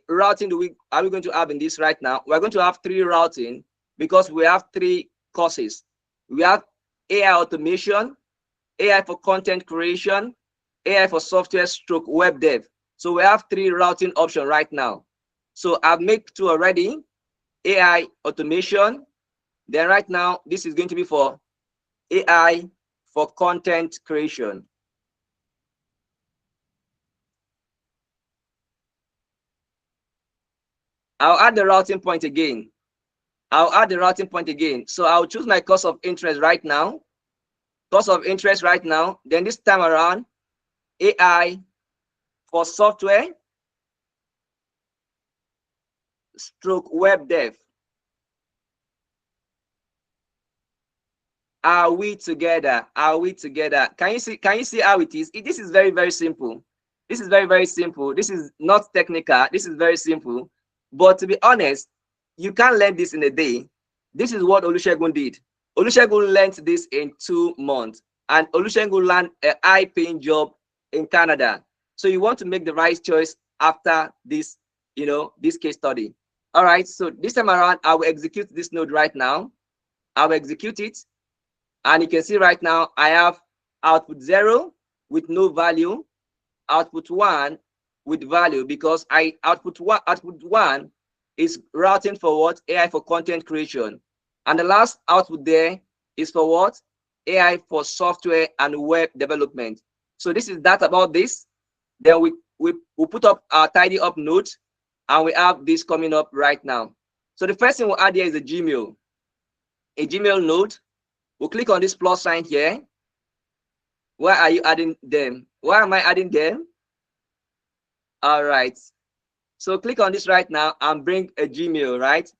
routing are we going to have in this right now? We're going to have 3 routing because we have 3 courses. We have AI automation, AI for content creation, AI for software stroke web dev. So we have 3 routing options right now. So I've made 2 already, AI automation. Then right now, this is going to be for AI for content creation. I'll add the routing point again. I'll add the routing point again. So I'll choose my cost of interest right now. Cost of interest right now. Then this time around, AI for software stroke web dev. Are we together? Are we together? Can you see how it is? This is very, very simple. This is very, very simple. This is not technical. This is very simple. But to be honest, you can't learn this in a day. This is what Olusegun did. Olusegun learned this in 2 months. And Olusegun landed a high-paying job in Canada. So you want to make the right choice after this, this case study. All right, so this time around, I will execute this node right now. I will execute it. And you can see right now, I have output 0 with no value, output 1 with value, because output one is routing for what? AI for content creation. And the last output there is for what? AI for software and web development. So this is that about this. Then we put up our tidy up node. and we have this coming up right now. So the first thing we'll add here is a Gmail node. We'll click on this plus sign here. Why are you adding them? Why am I adding them? All right. So click on this right now and bring a Gmail, right?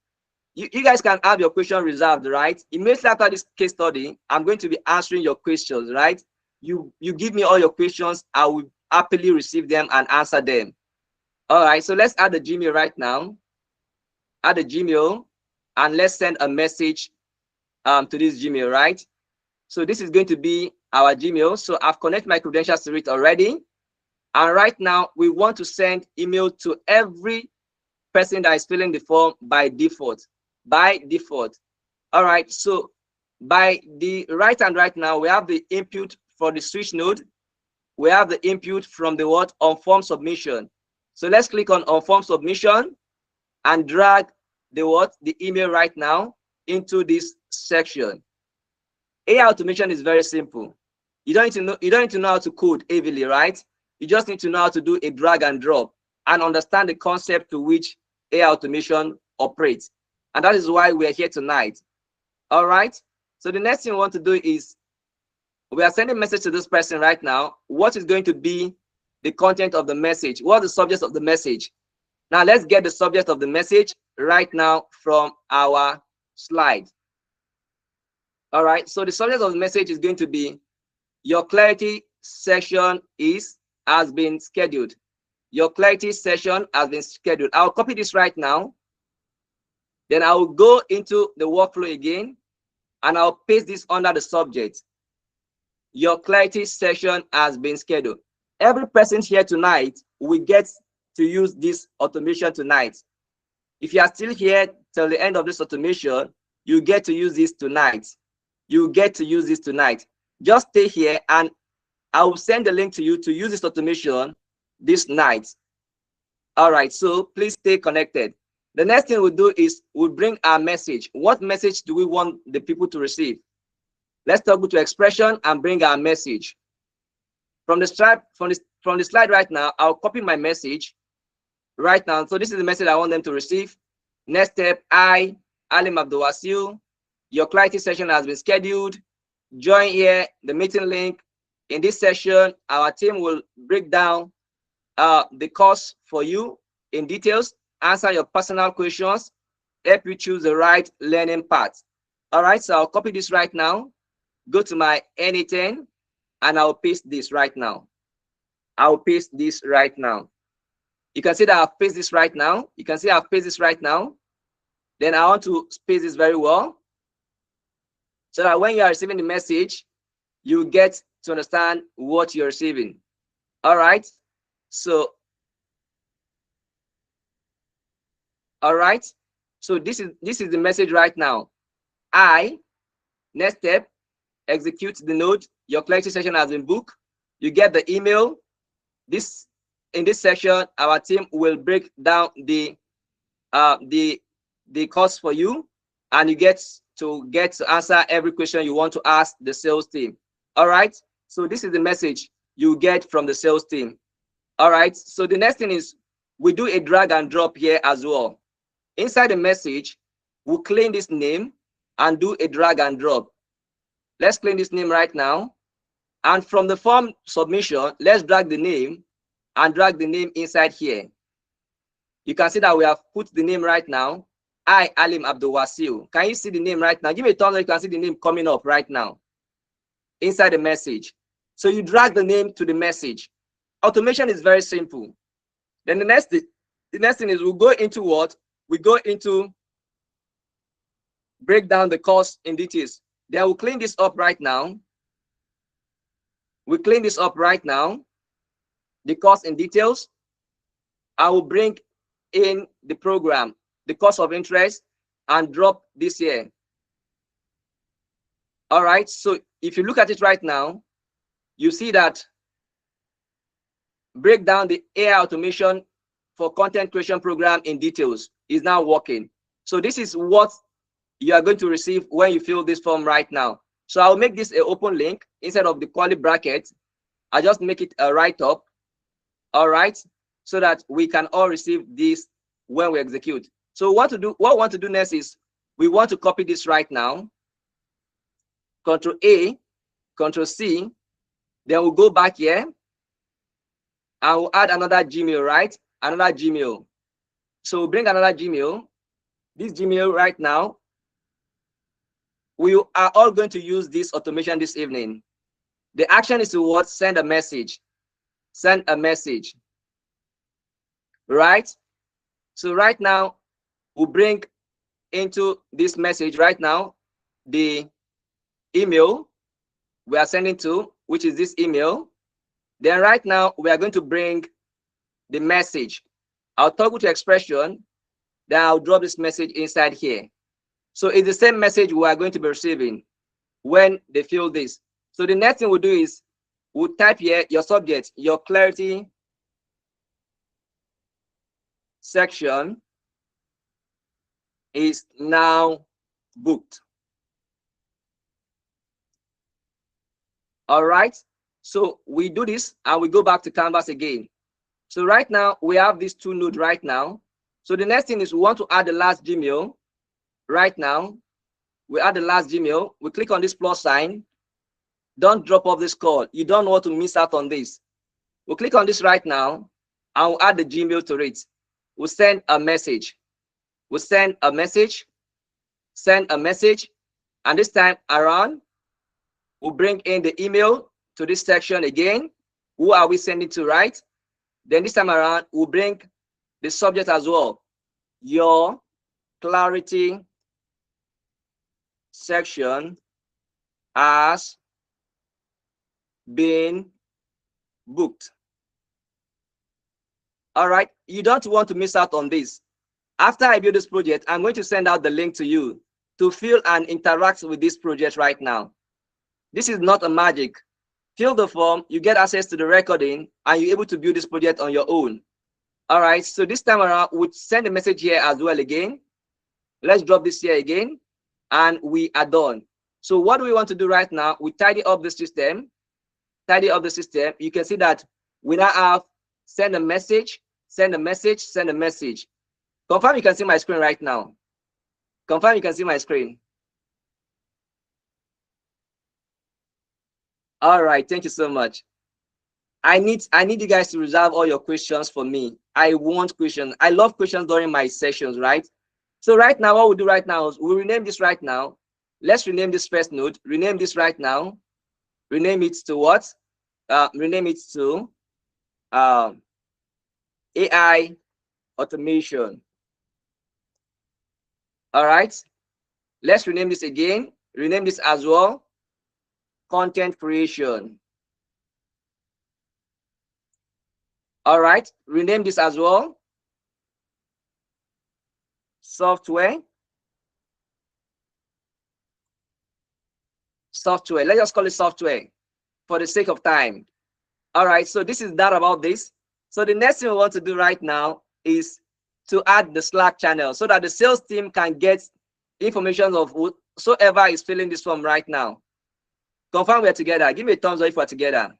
You guys can have your question reserved, right? Immediately after this case study, I'm going to be answering your questions, right? You give me all your questions, I will happily receive them and answer them. All right, so let's add the Gmail right now. Add the Gmail, and let's send a message to this Gmail, right? So this is going to be our Gmail. So I've connected my credentials to it already. And right now, we want to send email to every person that is filling the form by default. By default. All right, so by the right hand right now, we have the input for the switch node. We have the input from the what? On form submission. So let's click on form submission and drag the what? The email right now into this section. AI automation is very simple. You don't need to know how to code heavily, right? You just need to know how to do a drag and drop and understand the concept to which AI automation operates. And that is why we are here tonight. All right. So the next thing we want to do is we are sending a message to this person right now. What is going to be the content of the message? What is the subject of the message? Now let's get the subject of the message right now from our slide. All right. So the subject of the message is going to be your clarity session has been scheduled. Your clarity session has been scheduled. I'll copy this right now. Then I will go into the workflow again, and I'll paste this under the subject. Your clarity session has been scheduled. Every person here tonight will get to use this automation tonight. If you are still here till the end of this automation, you get to use this tonight. You get to use this tonight. Just stay here, and I will send the link to you to use this automation this night. All right, so please stay connected. The next thing we'll do is we'll bring our message. What message do we want the people to receive? Let's toggle to expression and bring our message. From the slide right now, I'll copy my message right now. So this is the message I want them to receive. Next step, Alim Abdul Wasil, your clarity session has been scheduled. Join here, the meeting link. In this session, our team will break down the course for you in details, answer your personal questions, help you choose the right learning path. All right, so I'll copy this right now, go to my N10, and I'll paste this right now. I'll paste this right now. You can see that I've pasted this right now. You can see I've pasted this right now. Then I want to space this very well, so that when you are receiving the message, you get to understand what you're receiving. All right, so this is the message right now. Next step, execute the node. Your clarity session has been booked. You get the email. In this section, our team will break down the course for you, and you get to answer every question you want to ask the sales team. All right, so this is the message you get from the sales team. All right, so the next thing is we do a drag and drop here as well. Inside the message, we'll claim this name and do a drag and drop. Let's claim this name right now. And from the form submission, let's drag the name and drag the name inside here. You can see that we have put the name right now. Alim Abdul Wasil. Can you see the name right now? Give me a thumbs up. You can see the name coming up right now inside the message. So you drag the name to the message. Automation is very simple. Then the next thing is we'll go into what? We go into break down the course in details. Then we'll clean this up right now. We clean this up right now. The course in details. I will bring in the program, the course of interest, and drop this here. All right, so if you look at it right now, you see that break down the AI automation for content creation program in details is now working. So this is what you are going to receive when you fill this form right now. So I'll make this an open link instead of the curly bracket. I just make it a write-up. All right, so that we can all receive this when we execute. So what we want to do next is we want to copy this right now. Control A, Control C, then we'll go back here and we'll add another Gmail, right? Another Gmail. So we'll bring another Gmail. This Gmail right now, we are all going to use this automation this evening. The action is to what? Send a message. Send a message. Right? So right now, we'll bring into this message right now the email we are sending to, which is this email. Then right now, we are going to bring the message. I'll toggle to expression, then I'll drop this message inside here. So it's the same message we are going to be receiving when they fill this. So the next thing we'll do is we'll type here your subject, your clarity section is now booked. All right. So we do this and we go back to Canvas again. So right now we have these two nodes right now. So the next thing is we want to add the last Gmail. Right now, we add the last Gmail. We click on this plus sign. Don't drop off this call. You don't want to miss out on this. We'll click on this right now and we'll add the Gmail to it. We'll send a message. We'll send a message. Send a message. And this time around, we'll bring in the email to this section again. Who are we sending to, right? Then this time around, we'll bring the subject as well. Your clarity section has been booked. All right, you don't want to miss out on this. After I build this project, I'm going to send out the link to you to fill and interact with this project right now. This is not a magic. Fill the form, you get access to the recording, and you're able to build this project on your own. All right, so this time around, we'll send a message here as well again. Let's drop this here again, and we are done. So what do we want to do right now? We tidy up the system. Tidy up the system. You can see that we now have send a message, send a message, send a message. Confirm you can see my screen right now. Confirm you can see my screen. All right, thank you so much. I need you guys to reserve all your questions for me. I want questions. I love questions during my sessions, right? So right now, what we'll do right now is we'll rename this right now. Let's rename this first node. Rename this right now. Rename it to what? Rename it to AI automation. All right. Let's rename this again. Rename this as well. Content creation. All right. Rename this as well. Software. Software. Let's just call it software for the sake of time. All right. So this is that about this. So the next thing we want to do right now is to add the Slack channel so that the sales team can get information of whosoever is filling this form right now. Confirm we're together. Give me a thumbs up if we're together.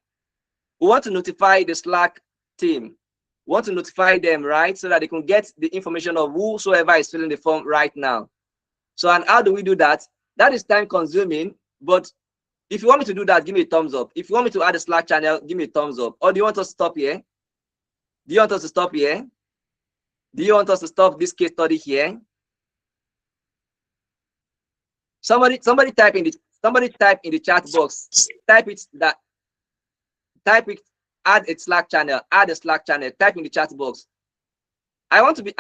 We want to notify the Slack team. We want to notify them, right? So that they can get the information of whosoever is filling the form right now. So, and how do we do that? That is time consuming, but if you want me to do that, give me a thumbs up. If you want me to add a Slack channel, give me a thumbs up. Or do you want us to stop here? Do you want us to stop here? Do you want us to stop this case study here? Somebody type in the chat box. Type it, add a Slack channel, add a Slack channel, type in the chat box. I want to be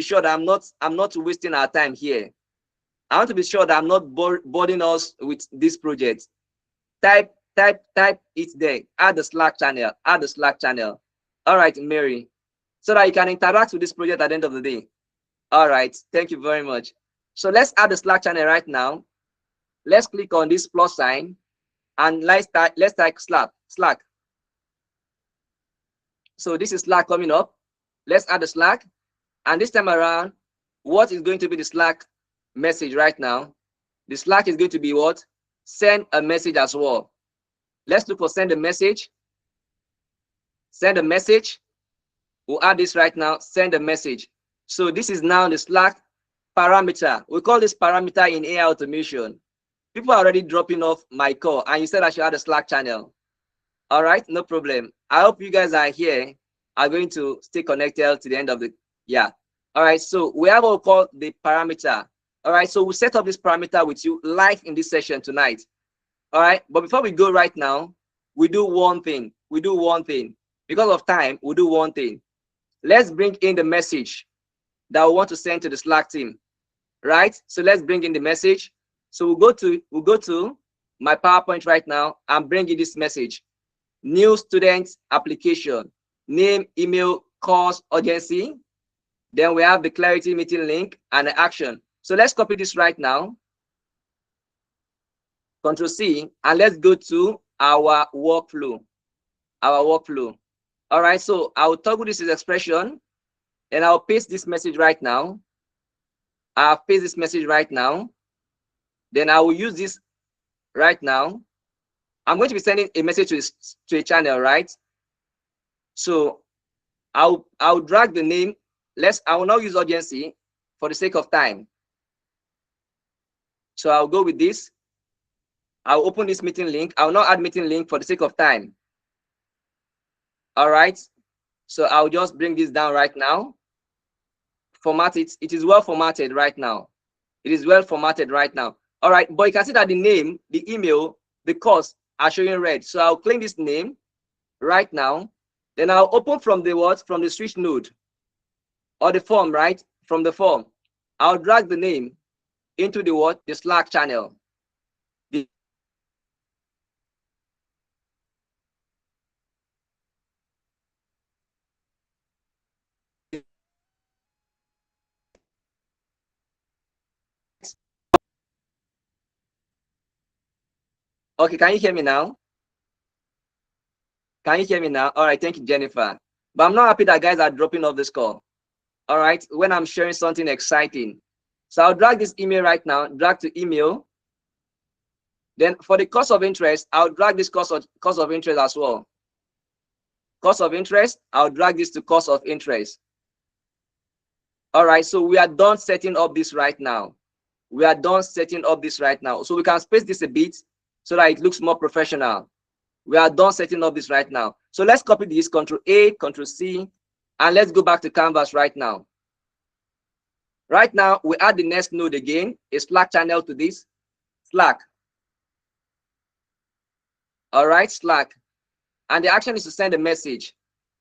sure that I'm not wasting our time here. I want to be sure that I'm not boring us with this project. Type it there. Add the Slack channel. Add the Slack channel. All right, Mary, so that you can interact with this project at the end of the day. All right, thank you very much. So let's add the Slack channel right now. Let's click on this plus sign and let's type Slack. So this is Slack coming up. Let's add the Slack. And this time around, what is going to be the Slack message right now? The Slack is going to be what? Send a message as well. Let's look for send a message. Send a message. We'll add this right now. Send a message. So this is now the Slack parameter. We call this parameter in AI automation. People are already dropping off my call, and you said I should add a Slack channel. All right, no problem. I hope you guys are here, are going to stay connected to the end of the, yeah. All right, so we have what we call the parameter. All right, so we'll set up this parameter with you live in this session tonight. All right, but before we go right now, we do one thing. We do one thing. Because of time, we do one thing. Let's bring in the message that we want to send to the Slack team. Right? So let's bring in the message. So we'll go to my PowerPoint right now and bring in this message. New student application, name, email, course, urgency. Then we have the clarity meeting link and the action. So let's copy this right now. Control C, and let's go to our workflow. Our workflow. All right, so I'll toggle this as expression, and I'll paste this message right now. I'll paste this message right now. Then I will use this right now. I'm going to be sending a message to a channel, right? So I'll drag the name. I will not use urgency for the sake of time. So I'll go with this. I'll open this meeting link. I'll not add meeting link for the sake of time. All right. So I'll just bring this down right now. Format it. It is well formatted right now. It is well formatted right now. All right. But you can see that the name, the email, the course are showing red. So I'll claim this name right now. Then I'll open from the what? From the switch node or the form, right? From the form. I'll drag the name into the what? The Slack channel. Okay, can you hear me now? Can you hear me now? All right, thank you, Jennifer. But I'm not happy that guys are dropping off this call. All right, when I'm sharing something exciting. So I'll drag this email right now, drag to email. Then for the cost of interest, I'll drag this cost of interest as well. Cost of interest, I'll drag this to cost of interest. All right, so we are done setting up this right now. We are done setting up this right now. So we can space this a bit so that it looks more professional. We are done setting up this right now. So let's copy this, Control A, Control C, and let's go back to Canvas right now. Right now, we add the next node again, a Slack channel to this, Slack. All right, Slack. And the action is to send a message.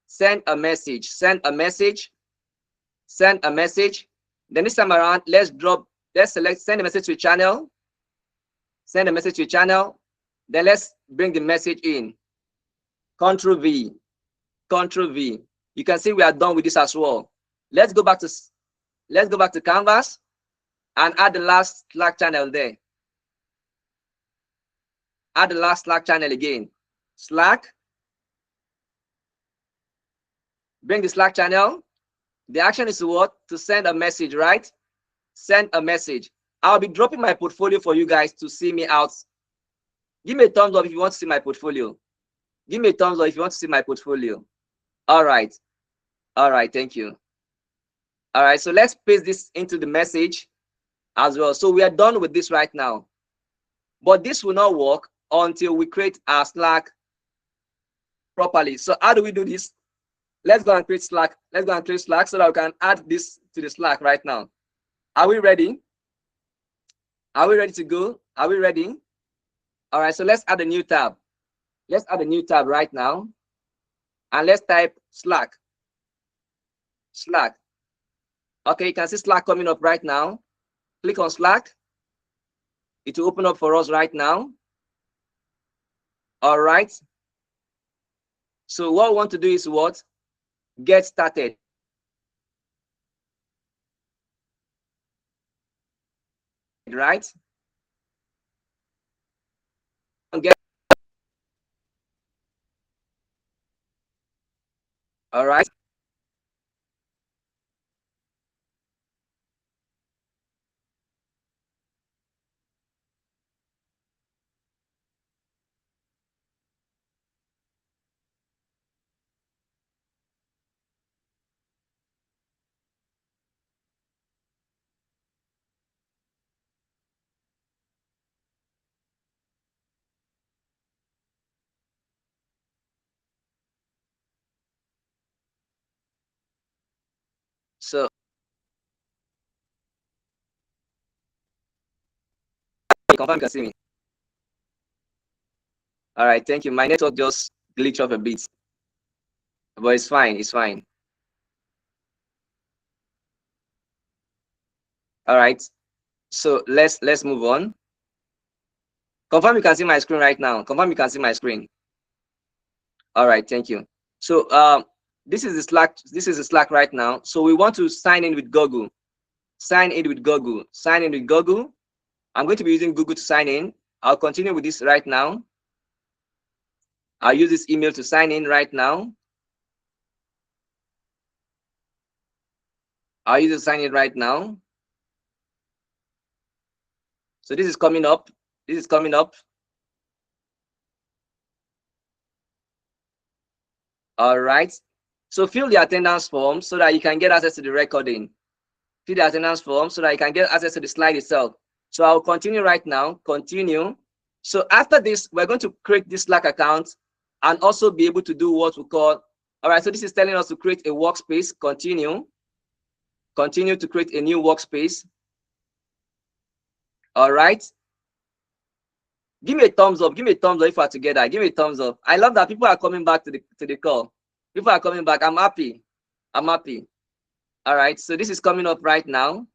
Send a message, send a message, send a message. Then this time around, let's select, send a message to a channel, send a message to a channel. Then let's bring the message in. Control V, Control V. You can see we are done with this as well. Let's go back to Canvas and add the last Slack channel there. Add the last Slack channel again. Slack. Bring the Slack channel. The action is to what? To send a message, right? Send a message. I'll be dropping my portfolio for you guys to see me out. Give me a thumbs up if you want to see my portfolio. Give me a thumbs up if you want to see my portfolio. All right. All right. Thank you. All right. So let's paste this into the message as well. So we are done with this right now. But this will not work until we create our Slack properly. So how do we do this? Let's go and create Slack. Let's go and create Slack so that we can add this to the Slack right now. Are we ready? Are we ready to go? Are we ready? All right, so let's add a new tab. Let's add a new tab right now. And let's type Slack. Slack. Okay, you can see Slack coming up right now. Click on Slack. It will open up for us right now. All right. So what we want to do is what? Get started. Right? All right. So confirm you can see me. All right, thank you. My network just glitched off a bit, but it's fine. It's fine. All right. So let's move on. Confirm you can see my screen right now. Confirm you can see my screen. All right, thank you. So this is the Slack. This is the Slack right now. So we want to sign in with Google. Sign in with Google. Sign in with Google. I'm going to be using Google to sign in. I'll continue with this right now. I'll use this email to sign in right now. I'll use it to sign in right now. So this is coming up. This is coming up. All right. So fill the attendance form so that you can get access to the recording. Fill the attendance form so that you can get access to the slide itself. So I'll continue right now. Continue. So after this, we're going to create this Slack account and also be able to do what we call, all right, so this is telling us to create a workspace. Continue. Continue to create a new workspace. All right. Give me a thumbs up. Give me a thumbs up if we're together. Give me a thumbs up. I love that people are coming back to the call. People are coming back. I'm happy. I'm happy. All right. So this is coming up right now.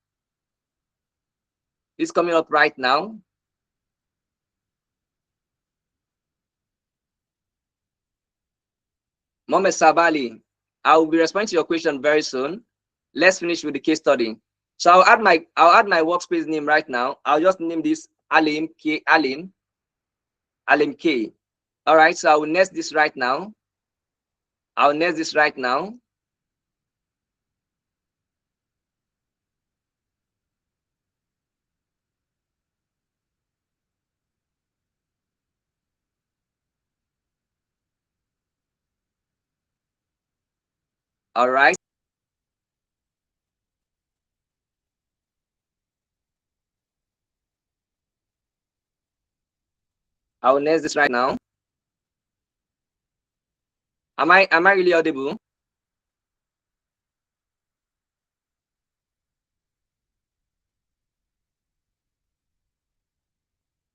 It's coming up right now. Mohamed Sabali, I will be responding to your question very soon. Let's finish with the case study. So I'll add my workspace name right now. I'll just name this Alim K. Alim K. All right. So I will nest this right now. I'll nest this right now. All right. I will nest this right now. Am I really audible?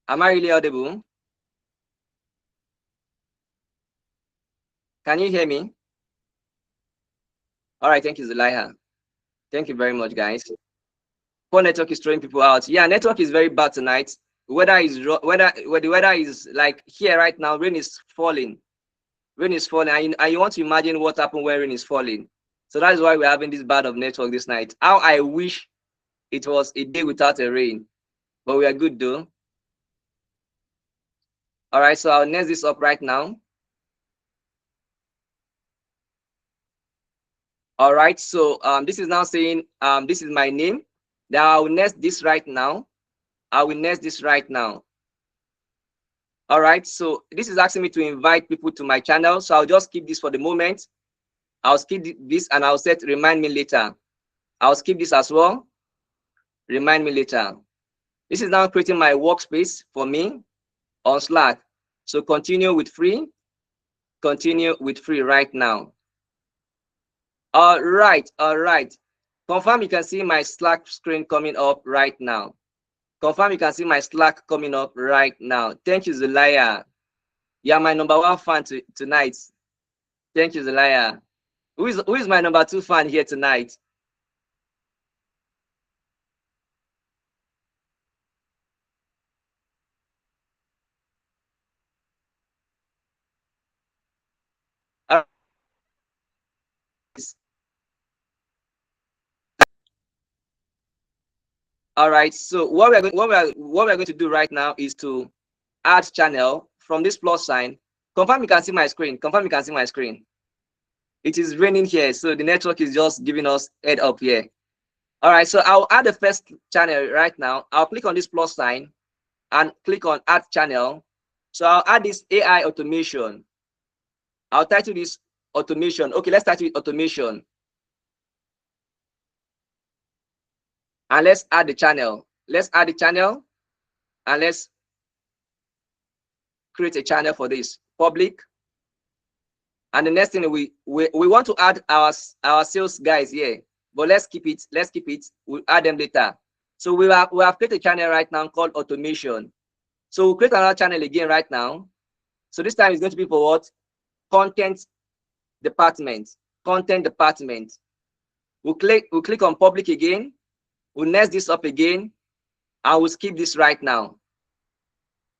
Am I really audible? Can you hear me? All right. Thank you, Zulaiha. Thank you very much, guys. Poor network is throwing people out. Yeah, network is very bad tonight. Where the weather is like here right now, rain is falling. Rain is falling, and you want to imagine what happened when rain is falling. So that is why we're having this bad of network this night. How I wish it was a day without a rain, but we are good though. All right, so I'll nest this up right now. All right, so this is now saying this is my name. Now I will nest this right now. I will nest this right now. All right, so this is asking me to invite people to my channel. So I'll just keep this for the moment. I'll skip this and I'll set remind me later. I'll skip this as well. Remind me later. This is now creating my workspace for me on Slack. So continue with free. Continue with free right now. All right, all right. Confirm you can see my Slack screen coming up right now. Confirm you can see my Slack coming up right now. Thank you, Zelaya. You are my #1 fan tonight. Thank you, Zelaya. Who is my #2 fan here tonight? All right. So what we're going to do right now is to add channel from this plus sign. Confirm you can see my screen. Confirm you can see my screen. It is raining here, so the network is just giving us head up here. All right. So I'll add the first channel right now. I'll click on this plus sign and click on add channel. So I'll add this AI automation. I'll title this automation. Okay, let's start with automation. And let's add the channel. Let's add the channel and let's create a channel for this public. And the next thing we want to add our sales guys here. but let's keep it. Let's keep it. We'll add them later. So we have created a channel right now called automation. So we'll create another channel again right now. So this time it's going to be for what? Content department. Content department. We'll click on public again. We'll next this up again, and we'll skip this right now.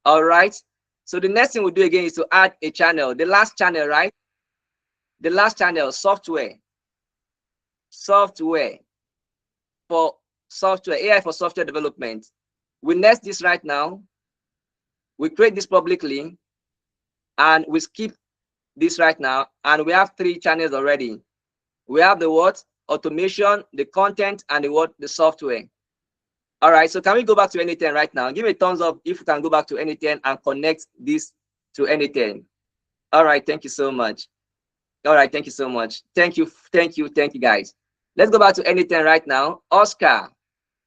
All right. So the next thing we'll do again is to add a channel. The last channel, right? The last channel, software. Software for software, AI for software development. We next this right now. We create this publicly, and we skip this right now, and we have 3 channels already. We have the what? Automation, the content, and the what? The software. All right, so can we go back to Anyten right now? Give me a thumbs up if you can go back to Anyten and connect this to Anyten. All right, thank you so much. All right, thank you so much. Thank you, guys. Let's go back to Anyten right now. Oscar.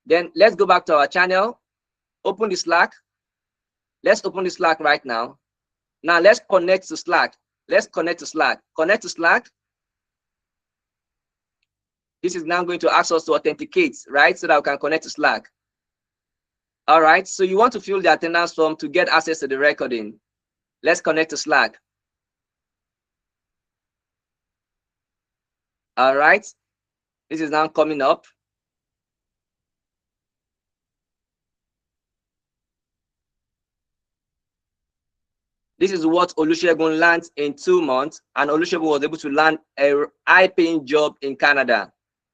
Then let's go back to our channel. Open the Slack. Let's open the Slack right now. Now let's connect to Slack. Let's connect to Slack. Connect to Slack. This is now going to ask us to authenticate, right? So that we can connect to Slack. All right, so you want to fill the attendance form to get access to the recording. Let's connect to Slack. All right, this is now coming up. This is what Olusegun learned in 2 months, and Olusegun was able to land a high-paying job in Canada.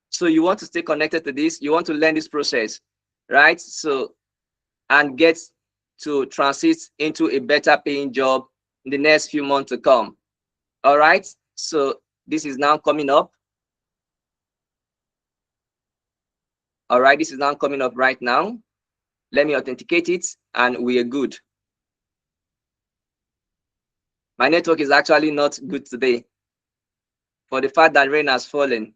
So you want to stay connected to this. You want to learn this process, right? So, and get to transit into a better paying job in the next few months to come. All right, so this is now coming up. All right, this is now coming up right now. Let me authenticate it, and we are good. My network is actually not good today for the fact that rain has fallen.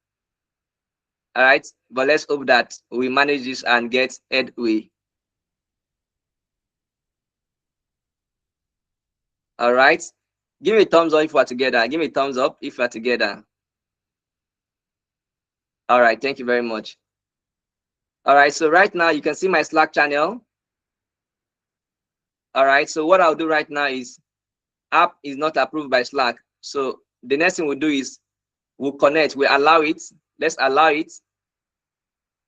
All right, but let's hope that we manage this and get headway. All right, give me a thumbs up if we're together. Give me a thumbs up if we're together. All right, thank you very much. All right, so right now you can see my Slack channel. All right, so what I'll do right now is app is not approved by Slack. So the next thing we'll do is we'll connect, we allow it. Let's allow it.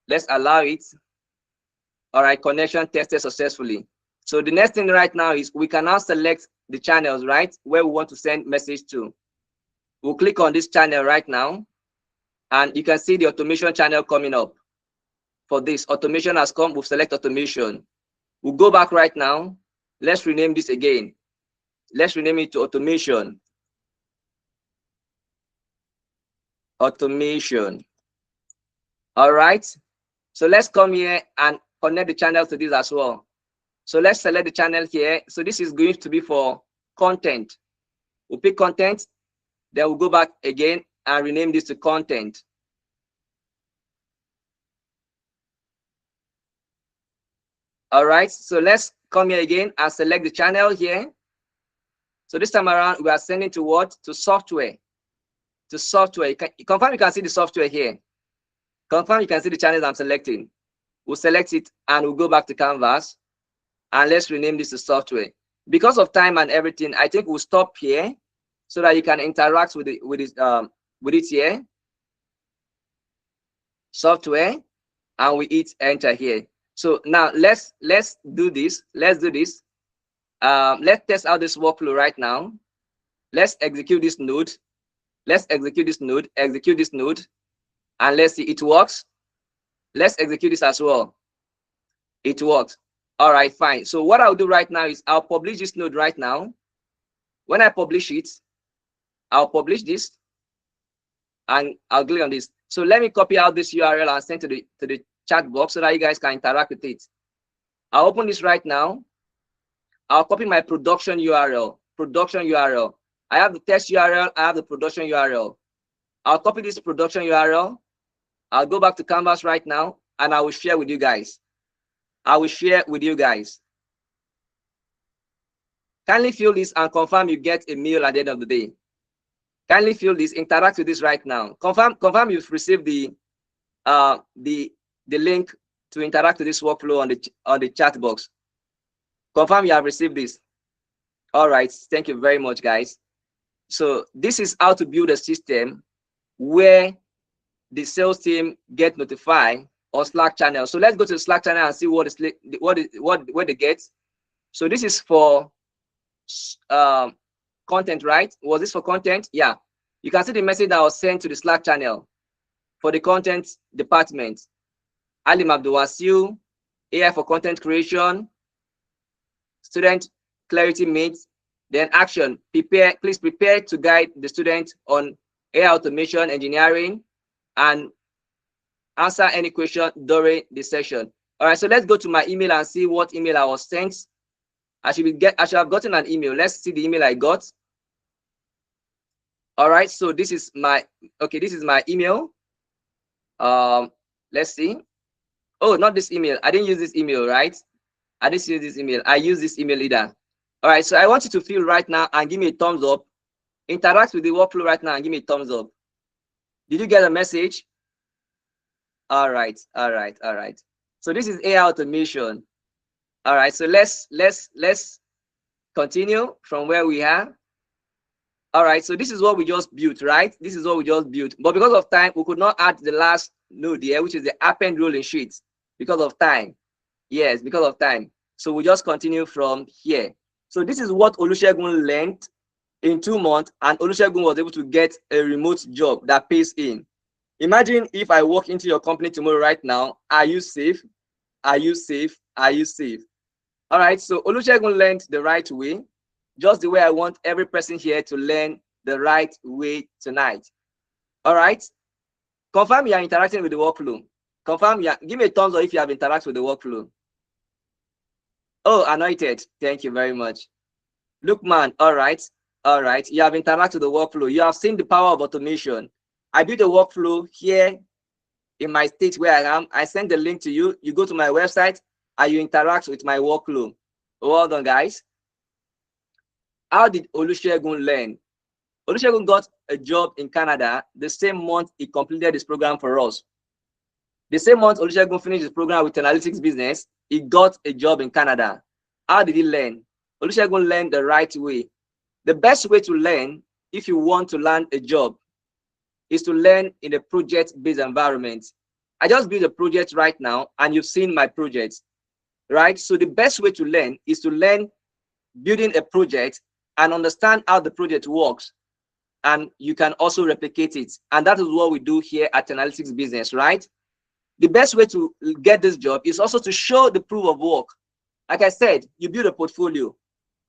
Let's allow it. All right, connection tested successfully. So the next thing right now is we can now select the channels, right, where we want to send message to. We'll click on this channel right now, and you can see the automation channel coming up. For this, automation has come. We'll select automation. We'll go back right now. Let's rename this again. Let's rename it to automation. Automation. All right. So let's come here and connect the channel to this as well. So let's select the channel here. So this is going to be for content. We'll pick content. Then we'll go back again and rename this to content. All right. So let's come here again and select the channel here. So this time around, we are sending to what? To software. To software. Confirm you can see the software here. Confirm you can see the channels I'm selecting. We'll select it and we'll go back to Canvas. And let's rename this to software. Because of time and everything, I think we'll stop here so that you can interact with it here. Software, and we hit enter here. So now let's do this. Let's do this. Let's test out this workflow right now. Let's execute this node. Let's execute this node. Execute this node, and let's see it works. Let's execute this as well. It works. All right, fine. So what I'll do right now is I'll publish this node right now. When I publish it, I'll publish this, and I'll click on this. So let me copy out this URL and send to the chat box so that you guys can interact with it. I'll open this right now. I'll copy my production URL. Production URL. I have the test URL. I have the production URL. I'll copy this production URL. I'll go back to Canvas right now, and I will share with you guys. I will share with you guys. Kindly fill this and confirm you get a mail at the end of the day. Kindly fill this, interact with this right now. Confirm you've received the the link to interact with this workflow on the chat box. Confirm you have received this. All right, thank you very much, guys. So this is how to build a system where the sales team get notified on Slack channel. So let's go to the Slack channel and see what they get. So this is for content, right? Was this for content? Yeah. You can see the message that was sent to the Slack channel for the content department. Alim Abdulwasiu, AI for content creation, student clarity meet, then action. Please prepare to guide the student on AI automation engineering and answer any question during the session. All right, so let's go to my email and see what email I was sent. I should have gotten an email. Let's see the email I got. All right, so this is my email. Let's see. Oh, not this email. I didn't use this email, right? I didn't use this email. I use this email either. All right, so I want you to feel right now and give me a thumbs up. Interact with the workflow right now and give me a thumbs up. Did you get a message? All right. So this is AI automation. All right, so let's continue from where we are. All right, so this is what we just built, right? This is what we just built. But because of time, we could not add the last node here, which is the append rolling sheet, because of time. Yes, because of time. So we just continue from here. So this is what Olusegun learned in 2 months, and Olusegun was able to get a remote job that pays in. Imagine if I walk into your company tomorrow right now. Are you safe? Are you safe? Are you safe? All right, so Olusegun learned the right way, just the way I want every person here to learn the right way tonight. All right, confirm you are interacting with the workflow. Confirm, yeah, give me a thumbs up if you have interacted with the workflow. Oh, anointed, thank you very much. Lookman, all right, you have interacted with the workflow. You have seen the power of automation. I built a workflow here in my state where I am. I send the link to you. You go to my website and you interact with my workflow. Well done, guys. How did Olusegun learn? Olusegun got a job in Canada the same month he completed this program for us. The same month Olusegun finished his program with analytics business, he got a job in Canada. How did he learn? Olusegun learned the right way. The best way to learn if you want to land a job is to learn in a project-based environment. I just built a project right now and you've seen my project, right? So the best way to learn is to learn building a project and understand how the project works, and you can also replicate it. And that is what we do here at Analytics Business, right? The best way to get this job is also to show the proof of work. Like I said, you build a portfolio.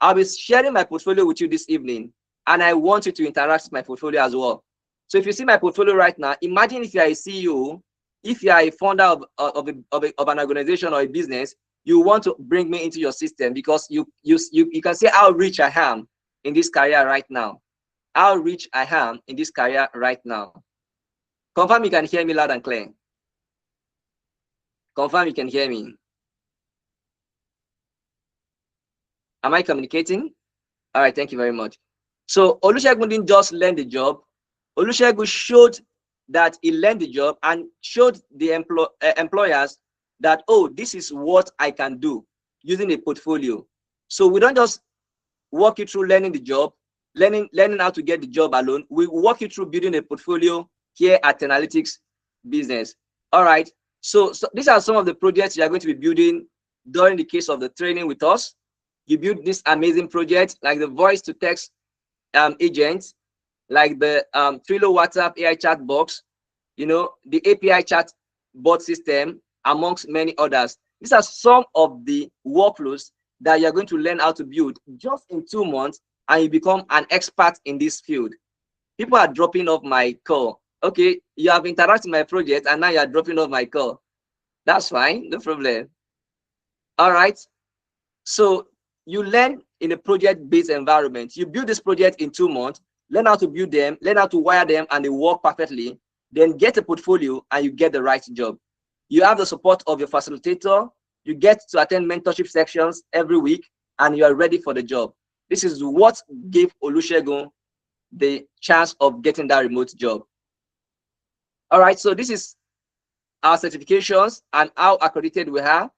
I'll be sharing my portfolio with you this evening, and I want you to interact with my portfolio as well. So if you see my portfolio right now, imagine if you are a CEO, if you are a founder of an organization or a business, you want to bring me into your system because you can see how rich I am in this career right now. How rich I am in this career right now. Confirm you can hear me loud and clear. Confirm you can hear me. Am I communicating? All right, thank you very much. So Olusegun didn't just learn the job. Olusegun showed that he learned the job and showed the employers that, oh, this is what I can do using a portfolio. So we don't just walk you through learning the job, learning how to get the job alone. We walk you through building a portfolio here at Analytics Business. All right. So these are some of the projects you are going to be building during the case of the training with us. You build this amazing project like the voice to text agent, like the Trello WhatsApp AI chat box, you know, the API chat bot system, amongst many others. These are some of the workflows that you're going to learn how to build just in 2 months, and you become an expert in this field. People are dropping off my call. Okay, you have interacted with my project and now you're dropping off my call. That's fine, no problem. All right. So you learn in a project-based environment. You build this project in 2 months, learn how to build them, learn how to wire them, and they work perfectly. Then get a portfolio and you get the right job. You have the support of your facilitator. You get to attend mentorship sections every week, and you are ready for the job. This is what gave Olusegun the chance of getting that remote job. All right, so this is our certifications and how accredited we are.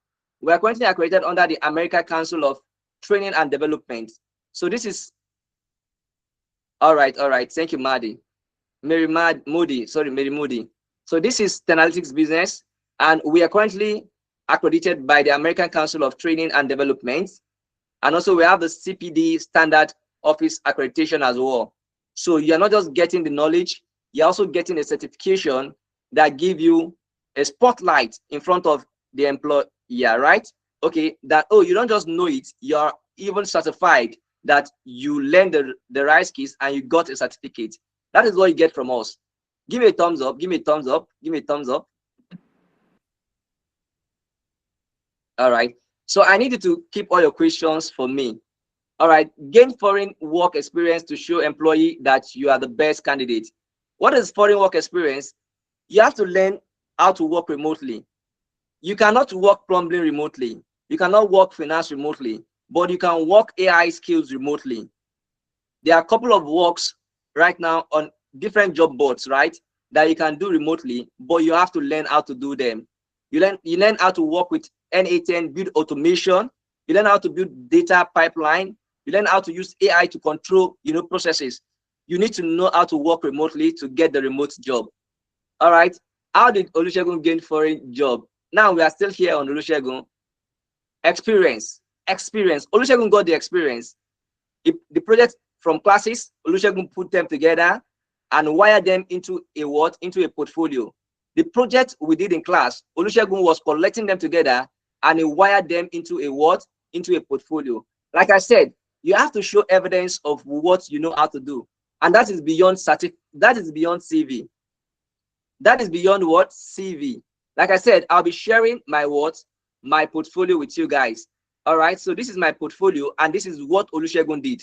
We are currently accredited under the American Council of Training and Development. So this is all right. Thank you, Mary Moody. So this is Analytics Business, and we are currently accredited by the American Council of Training and Development. And also we have the CPD Standard Office accreditation as well. So you're not just getting the knowledge, you're also getting a certification that give you a spotlight in front of the employer, right? Okay, that, oh, you don't just know it, you're even certified that you learned the right skills and you got a certificate. That is what you get from us. Give me a thumbs up, give me a thumbs up, give me a thumbs up. All right, so I need you to keep all your questions for me. All right, gain foreign work experience to show employee that you are the best candidate. What is foreign work experience? You have to learn how to work remotely. You cannot work plumbing remotely. You cannot work finance remotely, but you can work AI skills remotely. There are a couple of works right now on different job boards, right, that you can do remotely, but you have to learn how to do them. You learn how to work with NA10, build automation. You learn how to build data pipeline. You learn how to use AI to control, processes. You need to know how to work remotely to get the remote job. All right. How did Olusegun gain foreign job? Now we are still here on Olusegun. Experience. Olusegun got the experience. The project from classes, Olusegun put them together and wired them into a what? Into a portfolio. The project we did in class, Olusegun was collecting them together and he wired them into a what? Into a portfolio. Like I said, you have to show evidence of what you know how to do. And that is beyond that is beyond CV. That is beyond what? CV. Like I said, I'll be sharing my what? My portfolio with you guys. All right, so this is my portfolio and this is what Olusegun did.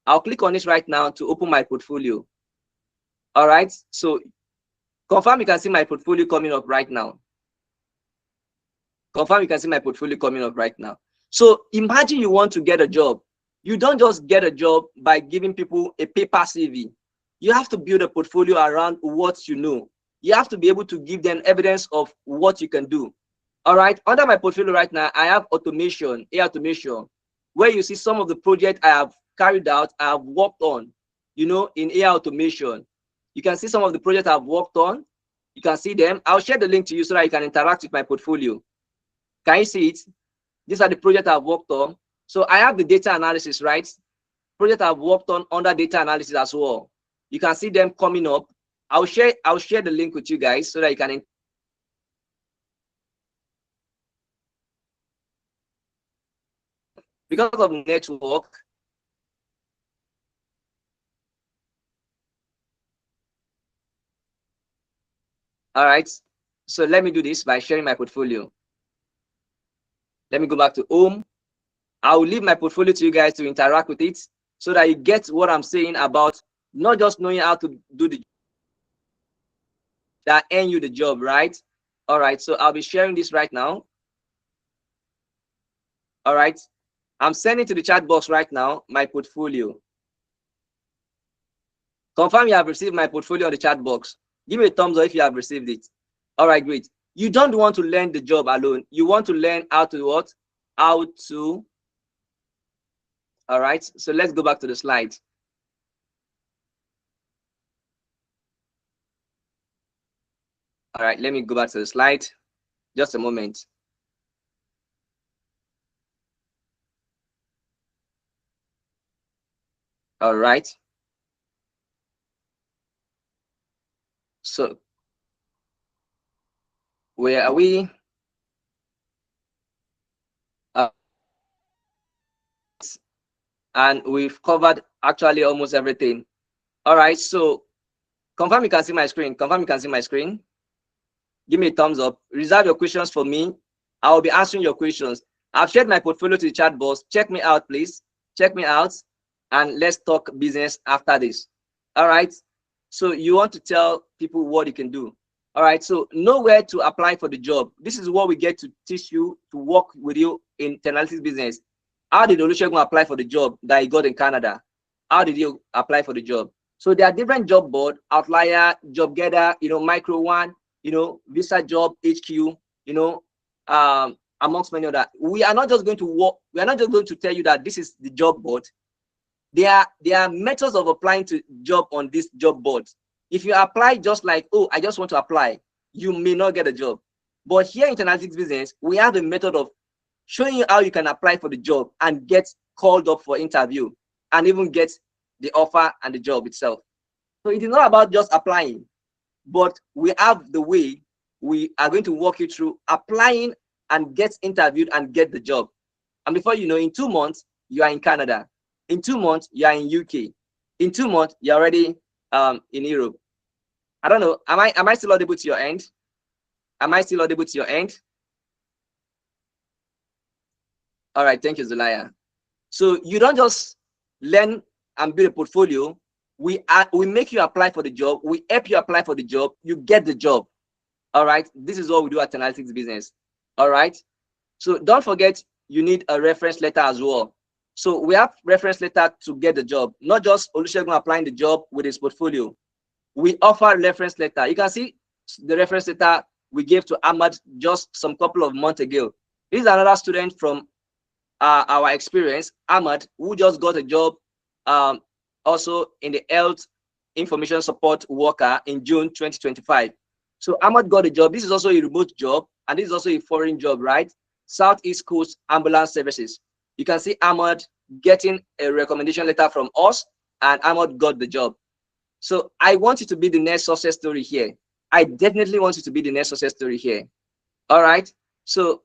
I'll click on it right now to open my portfolio. All right, so confirm you can see my portfolio coming up right now. Confirm you can see my portfolio coming up right now. So imagine you want to get a job. You don't just get a job by giving people a paper CV. You have to build a portfolio around what you know. You have to be able to give them evidence of what you can do. All right, under my portfolio right now, I have automation, AI automation, where you see some of the projects I have carried out, I have worked on, in AI automation. You can see some of the projects I've worked on. You can see them. I'll share the link to you so that you can interact with my portfolio. Can you see it? These are the projects I've worked on. So I have the data analysis, right? Project I've worked on under data analysis as well. You can see them coming up. I'll share the link with you guys so that you can because of network. All right, so let me do this by sharing my portfolio. Let me go back to home. I will leave my portfolio to you guys to interact with it so that you get what I'm saying about not just knowing how to do the that earn you the job, right? All right, so I'll be sharing this right now. All right, I'm sending to the chat box right now my portfolio. Confirm you have received my portfolio on the chat box. Give me a thumbs up if you have received it. All right, great. You don't want to learn the job alone. You want to learn how to what? How to. All right, so let's go back to the slides. All right, let me go back to the slide. Just a moment. All right. So where are we? And we've covered actually almost everything. All right, so confirm you can see my screen. Confirm you can see my screen. Give me a thumbs up. Reserve your questions for me. I will be answering your questions. I've shared my portfolio to the chat box. Check me out, please. Check me out, and let's talk business after this. All right, so you want to tell people what you can do. All right, so know where to apply for the job. This is what we get to teach you to work with you in analytics business. How did Olusegun apply for the job that he got in Canada? How did you apply for the job? So there are different job board, Outlier, JobGetter, Micro One. Visa Job HQ, amongst many other. We are not just going to work. We are not just going to tell you that this is the job board. There are methods of applying to job on this job board. If you apply just like, oh, I just want to apply, you may not get a job. But here in Analytics Business, we have a method of showing you how you can apply for the job and get called up for interview and even get the offer and the job itself. So it is not about just applying, but we have the way we are going to walk you through applying and get interviewed and get the job. And before you know, in 2 months, you are in Canada. In 2 months, you are in UK. In 2 months, you're already in Europe. I don't know. Am I still audible to your end? Am I still audible to your end? All right, thank you, Zulaya. So you don't just learn and build a portfolio. We make you apply for the job. We help you apply for the job. You get the job. All right. This is what we do at Analytics Business. All right. So don't forget, you need a reference letter as well. So we have reference letter to get the job, not just Olusegun applying the job with his portfolio. We offer reference letter. You can see the reference letter we gave to Ahmad just some couple of months ago. This is another student from our experience, Ahmad, who just got a job also in the health information support worker in June 2025. So Ahmad got a job. This is also a remote job, and this is also a foreign job, right? Southeast Coast Ambulance Services. You can see Ahmad getting a recommendation letter from us, and Ahmad got the job. So I want you to be the next success story here. I definitely want you to be the next success story here. All right. So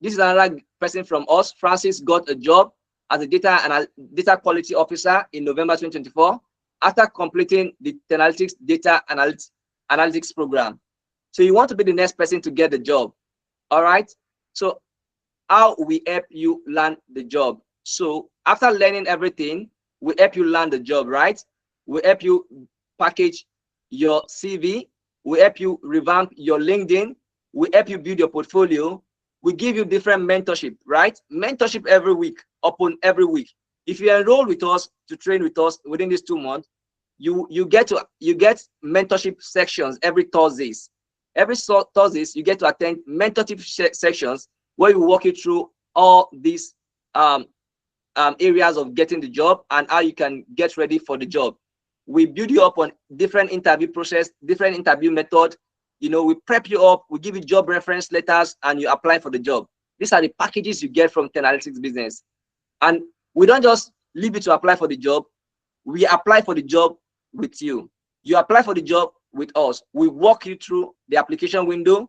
this is another person from us. Francis got a job as a data quality officer in November 2024 after completing the Analytics data analytics program. So you want to be the next person to get the job. All right. So how we help you land the job? So after learning everything, we help you land the job, right? We help you package your CV. We help you revamp your LinkedIn. We help you build your portfolio. We give you different mentorship, right? Mentorship every week, upon every week. If you enroll with us to train with us within these 2 months, you get mentorship sections every Thursdays. Every Thursdays, you get to attend mentorship sections where we walk you through all these areas of getting the job and how you can get ready for the job. We build you up on different interview process, different interview method. We prep you up, we give you job reference letters, and you apply for the job. These are the packages you get from Analytics Business. And we don't just leave you to apply for the job. We apply for the job with you. You apply for the job with us. We walk you through the application window.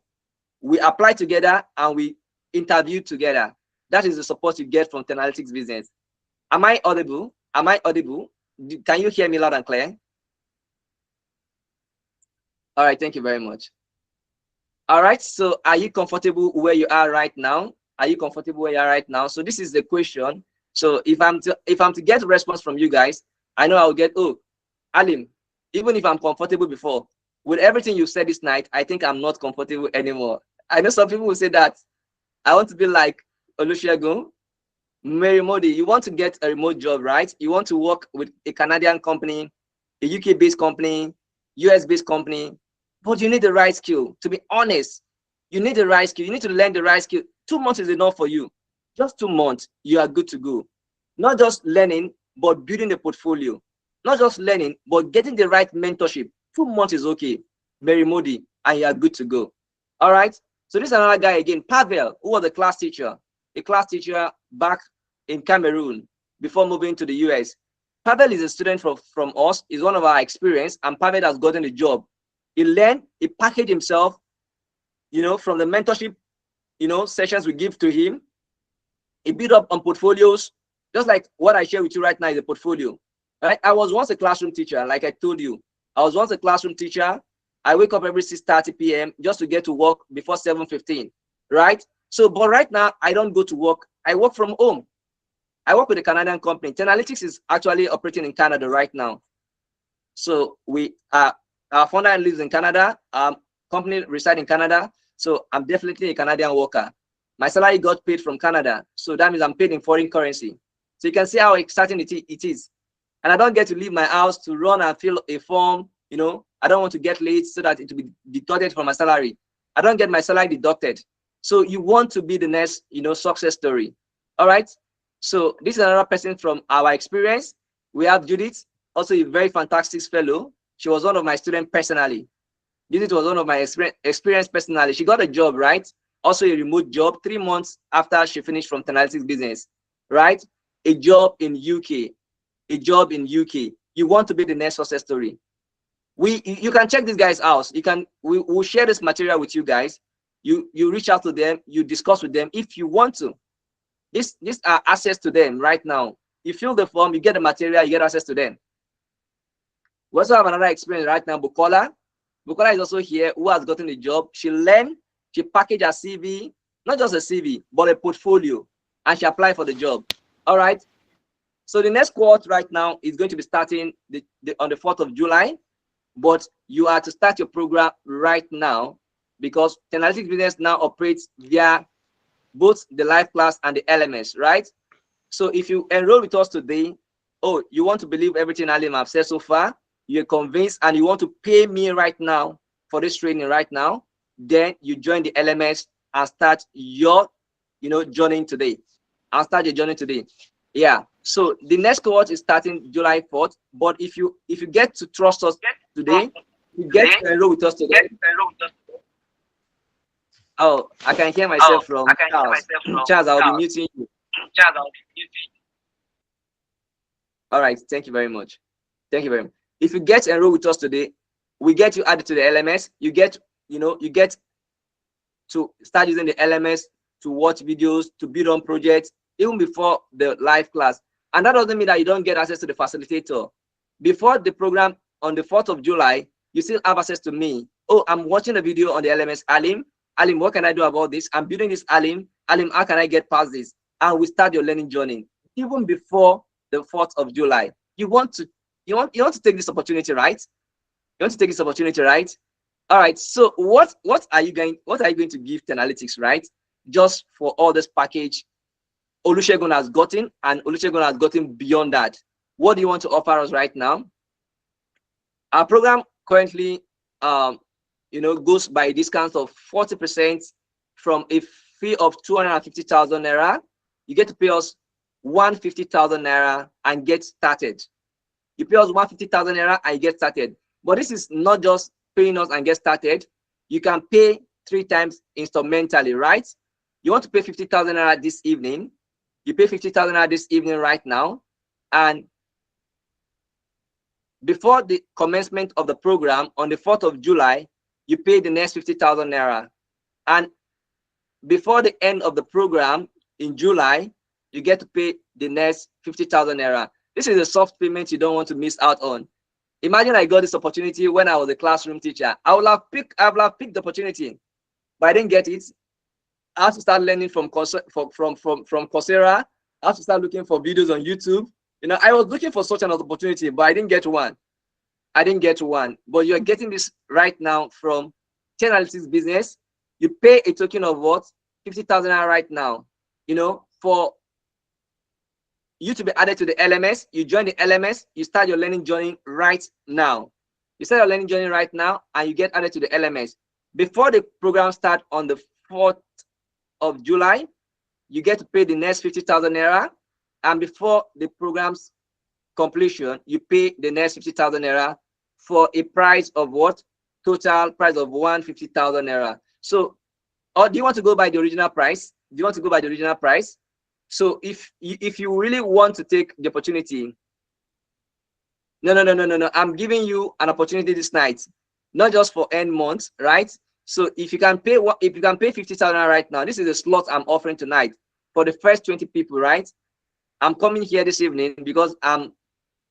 We apply together and we interview together. That is the support you get from Analytics Business. Am I audible? Am I audible? Can you hear me loud and clear? All right, thank you very much. All right, so are you comfortable where you are right now? Are you comfortable where you are right now? So this is the question. So if I'm to get a response from you guys, I know I'll get, oh, Alim, even if I'm comfortable before, with everything you said this night, I think I'm not comfortable anymore. I know some people will say that I want to be like Olusegun, Mary Modi. You want to get a remote job, right? You want to work with a Canadian company, a UK-based company, US-based company, but you need the right skill. To be honest, you need the right skill. You need to learn the right skill. 2 months is enough for you. Just 2 months, you are good to go. Not just learning, but building the portfolio. Not just learning, but getting the right mentorship. 2 months is okay, Mary Modi, and you are good to go. All right. So this is another guy again, Pavel, who was a class teacher back in Cameroon before moving to the US. Pavel is a student from us. He's one of our experience, and Pavel has gotten a job. He learned, he packaged himself, from the mentorship, sessions we give to him. He built up on portfolios, just like what I share with you right now is a portfolio. Right? I was once a classroom teacher, like I told you. I was once a classroom teacher. I wake up every 6:30 p.m. just to get to work before 7:15, right? So, but right now, I don't go to work. I work from home. I work with a Canadian company. Analytics is actually operating in Canada right now. So our founder lives in Canada. Company resides in Canada. So I'm definitely a Canadian worker. My salary got paid from Canada. So that means I'm paid in foreign currency. So you can see how exciting it is. And I don't get to leave my house to run and fill a form I don't want to get late so that it will be deducted from my salary. I don't get my salary deducted. So you want to be the next, success story. All right. So this is another person from our experience. We have Judith, also a very fantastic fellow. She was one of my students personally. Judith was one of my experience personally. She got a job, right? Also a remote job 3 months after she finished from analytics business, right? A job in UK, a job in UK. You want to be the next success story. You can check these guys out. We'll share this material with you guys. You reach out to them, you discuss with them if you want to. These are access to them right now. You fill the form, you get the material, you get access to them. We also have another experience right now, Bukola. Bukola is also here, who has gotten a job. She learned, she packaged her CV, not just a CV, but a portfolio, and she applied for the job. All right. So the next cohort right now is going to be starting on the 4th of July, but you are to start your program right now because analytics business now operates via both the live class and the LMS, right? So if you enroll with us today, oh, you want to believe everything Alim have said so far, you're convinced and you want to pay me right now for this training right now, then you join the LMS and start your journey today. I'll start your journey today. Yeah. So the next cohort is starting July 4th. But if you get to trust us today, you get to enroll with us today. Oh, I can hear myself from Charles. Charles, I'll be muting you. All right. Thank you very much. Thank you very much. If you get enrolled with us today, we get you added to the LMS. You get to start using the LMS to watch videos, to build on projects, even before the live class. And that doesn't mean that you don't get access to the facilitator. Before the program on the 4th of July, you still have access to me. Oh, I'm watching a video on the LMS. Alim, what can I do about this? I'm building this Alim, how can I get past this? And we start your learning journey. Even before the 4th of July. You want to take this opportunity, right? You want to take this opportunity, right? All right. So what are you going to give to analytics, right? Just for all this package Olusegun has gotten, and Olusegun has gotten beyond that. What do you want to offer us right now? Our program currently goes by a discount of 40% from a fee of 250,000 naira. You get to pay us 150,000 naira and get started. You pay us 150,000 naira and you get started. But this is not just paying us and get started. You can pay 3 times instrumentally, right? You want to pay 50,000 naira this evening. You pay 50,000 naira this evening right now. And before the commencement of the program on the 4th of July, you pay the next 50,000 naira. And before the end of the program in July, you get to pay the next 50,000 naira. This is a soft payment you don't want to miss out on. Imagine I got this opportunity when I was a classroom teacher. I would have picked the opportunity, but I didn't get it. I have to start learning from Coursera. I have to start looking for videos on YouTube. I was looking for such an opportunity, but I didn't get one. But you're getting this right now from analytics business. You pay a token of what? 50,000 right now. For you to be added to the LMS, you join the LMS, you start your learning journey right now. You start your learning journey right now, and you get added to the LMS. Before the program starts on the 4th of July, you get to pay the next 50,000 naira, and before the program's completion, you pay the next 50,000 naira for a price of what? Total price of 150,000 naira. So, or do you want to go by the original price? So if you really want to take the opportunity, no. I'm giving you an opportunity this night, not just for end month, right? So if you can pay 50,000 right now, this is a slot I'm offering tonight for the first 20 people, right? I'm coming here this evening because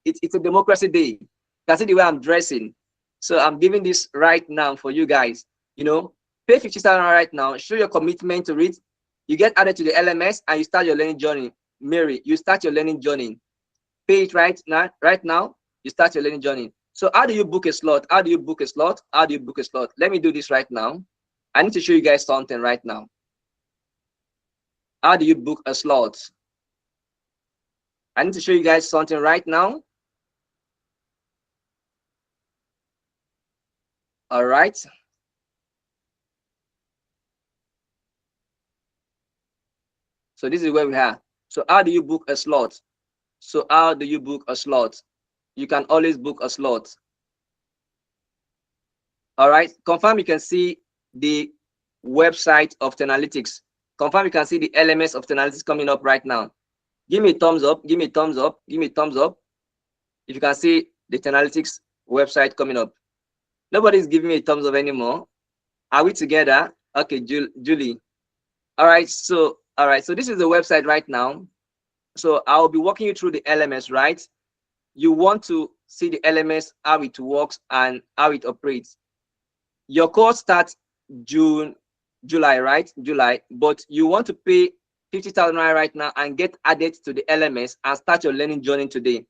it's a democracy day. You can see the way I'm dressing. So I'm giving this right now for you guys. Pay 50,000 right now, show your commitment to it. You get added to the LMS and you start your learning journey. Mary, you start your learning journey. Pay it right now. You start your learning journey. So how do you book a slot? Let me do this right now. I need to show you guys something right now. How do you book a slot? I need to show you guys something right now. All right. So this is where we are. So how do you book a slot? So how do you book a slot? You can always book a slot. All right. Confirm you can see the website of Tenalytics. Confirm you can see the LMS of Tenalytics coming up right now. Give me a thumbs up. Give me a thumbs up. Give me a thumbs up. If you can see the Tenalytics website coming up. Nobody's giving me a thumbs up anymore. Are we together? Okay, Julie. All right. So this is the website right now. So I'll be walking you through the LMS, right? You want to see the LMS, how it works and how it operates. Your course starts July, right? July, but you want to pay 50,000 right now and get added to the LMS and start your learning journey today.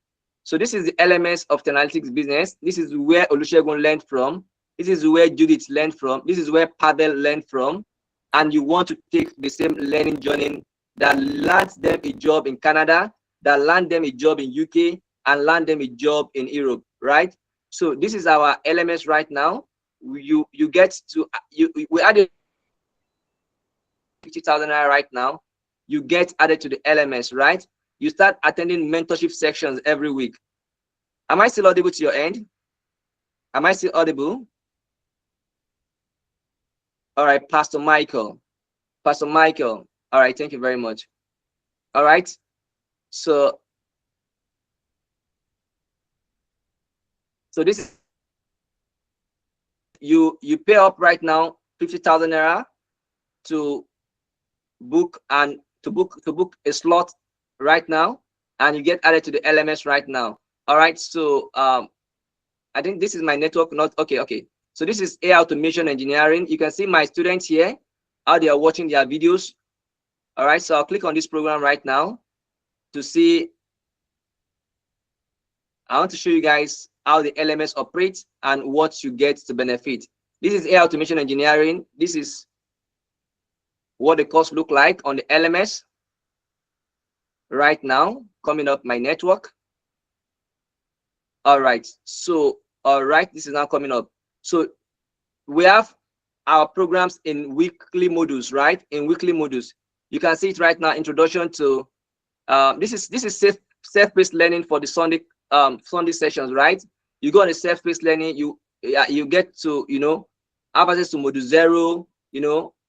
So this is the LMS of Tenalytics business. This is where Olusegun learned from. This is where Judith learned from. This is where Pavel learned from. And you want to take the same learning journey that lands them a job in Canada, that land them a job in UK, and land them a job in Europe, right? So this is our LMS right now. You get to we added 50,000 right now. You get added to the LMS, right? You start attending mentorship sections every week. Am I still audible to your end? Am I still audible? All right, Pastor Michael. Pastor Michael. All right, thank you very much. All right. So this is you pay up right now 50,000 naira to book a slot right now, and you get added to the LMS right now. All right. So I think this is my network. Not okay. So this is AI automation engineering. You can see my students here, how they are watching their videos. All right. So I'll click on this program right now to see. I want to show you guys how the LMS operates and what you get to benefit. This is AI automation engineering. This is what the course look like on the LMS right now, coming up my network. All right. So, all right, this is now coming up. So we have our programs in weekly modules, right? In weekly modules. You can see it right now, introduction to, this is self-paced learning for the Sunday sessions, right? You go on a self-paced learning, you get to, have access to module 0,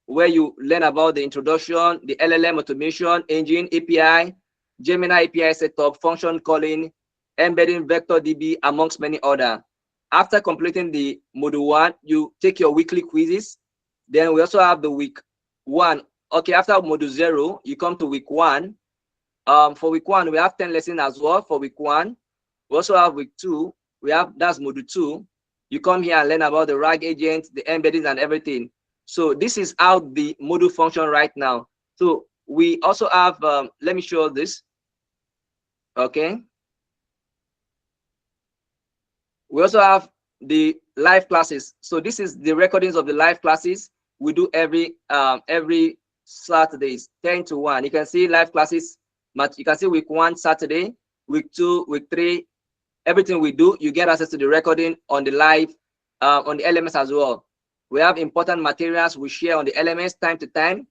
where you learn about the introduction, the LLM automation, engine, API, Gemini API setup, function calling, embedding vector DB, amongst many other. After completing the module 1, you take your weekly quizzes. Then we also have the week 1. Okay, after module 0, you come to week 1. For week 1, we have 10 lessons as well for week 1. We also have week 2. That's module 2. You come here and learn about the RAG agent, the embeddings and everything. So this is how the module function right now. So we also have, let me show this. Okay. We also have the live classes. So this is the recordings of the live classes we do every Saturdays, 10 to 1. You can see live classes. You can see week 1 Saturday, week 2, week 3. Everything we do, you get access to the recording on the live, on the LMS as well. We have important materials we share on the LMS time to time.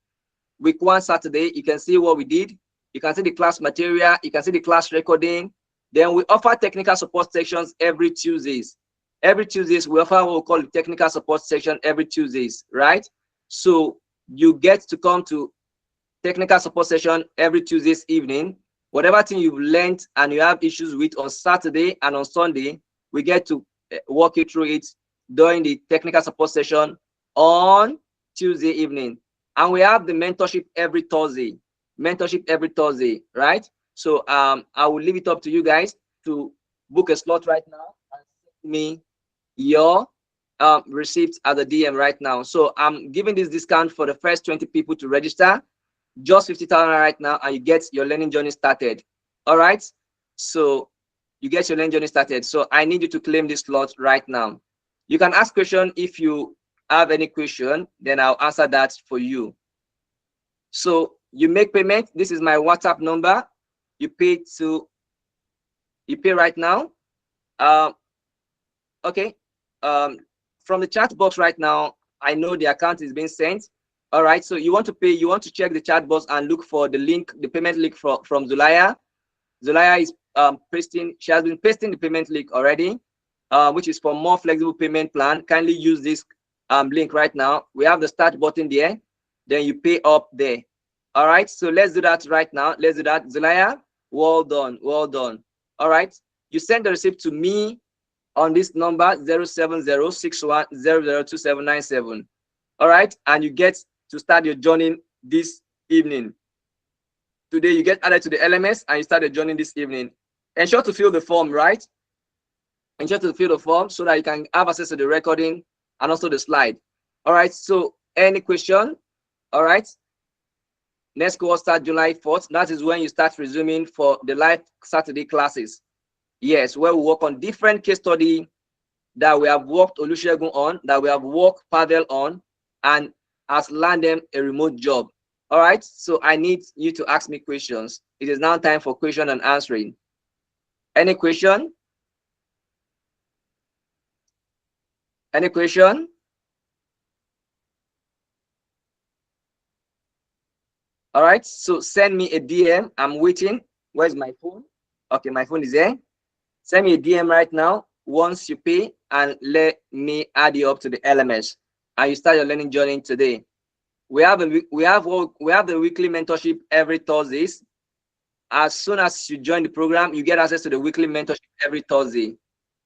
Week 1 Saturday, you can see what we did. You can see the class material. You can see the class recording. Then we offer technical support sections every Tuesdays. Every Tuesdays, we offer what we call the technical support section every Tuesdays, right? So you get to come to technical support session every Tuesdays evening. Whatever thing you've learned and you have issues with on Saturday and on Sunday, we get to walk you through it during the technical support session on Tuesday evening. And we have the mentorship every Thursday. Mentorship every Thursday, right? So I will leave it up to you guys to book a slot right now and send me your receipts at the DM right now. So I'm giving this discount for the first 20 people to register, just 50,000 right now, and you get your learning journey started. All right. So you get your learning journey started. So I need you to claim this slot right now. You can ask question if you have any question, then I'll answer that for you. So you make payment. This is my WhatsApp number. You pay right now. Okay. from the chat box right now, I know the account is being sent. All right, so you want to pay, you want to check the chat box and look for the link, the payment link from Zulaya. Zulaya is pasting, she has been pasting the payment link already, which is for more flexible payment plan. Kindly use this link right now. We have the start button there, then you pay up there. All right, so let's do that right now. Let's do that. Zulaya, well done, well done. All right, you send the receipt to me on this number 07061002797. All right, and you get to start your journey this evening. Today you get added to the LMS and you start your journey this evening. Ensure to fill the form, right? Ensure to fill the form so that you can have access to the recording and also the slide. All right, so any question? All right, next course start July 4th. That is when you start resuming for the live Saturday classes. Yes, where we work on different case study that we have worked Olusegun on, that we have worked Pavel on, and has landed a remote job. All right, so I need you to ask me questions. It is now time for question and answering. Any question? Any question? All right, so send me a DM. I'm waiting. Where's my phone? Okay, my phone is there. Send me a DM right now once you pay and let me add you up to the LMS and you start your learning journey today. We have the weekly mentorship every Thursdays. As soon as you join the program, you get access to the weekly mentorship every Thursday.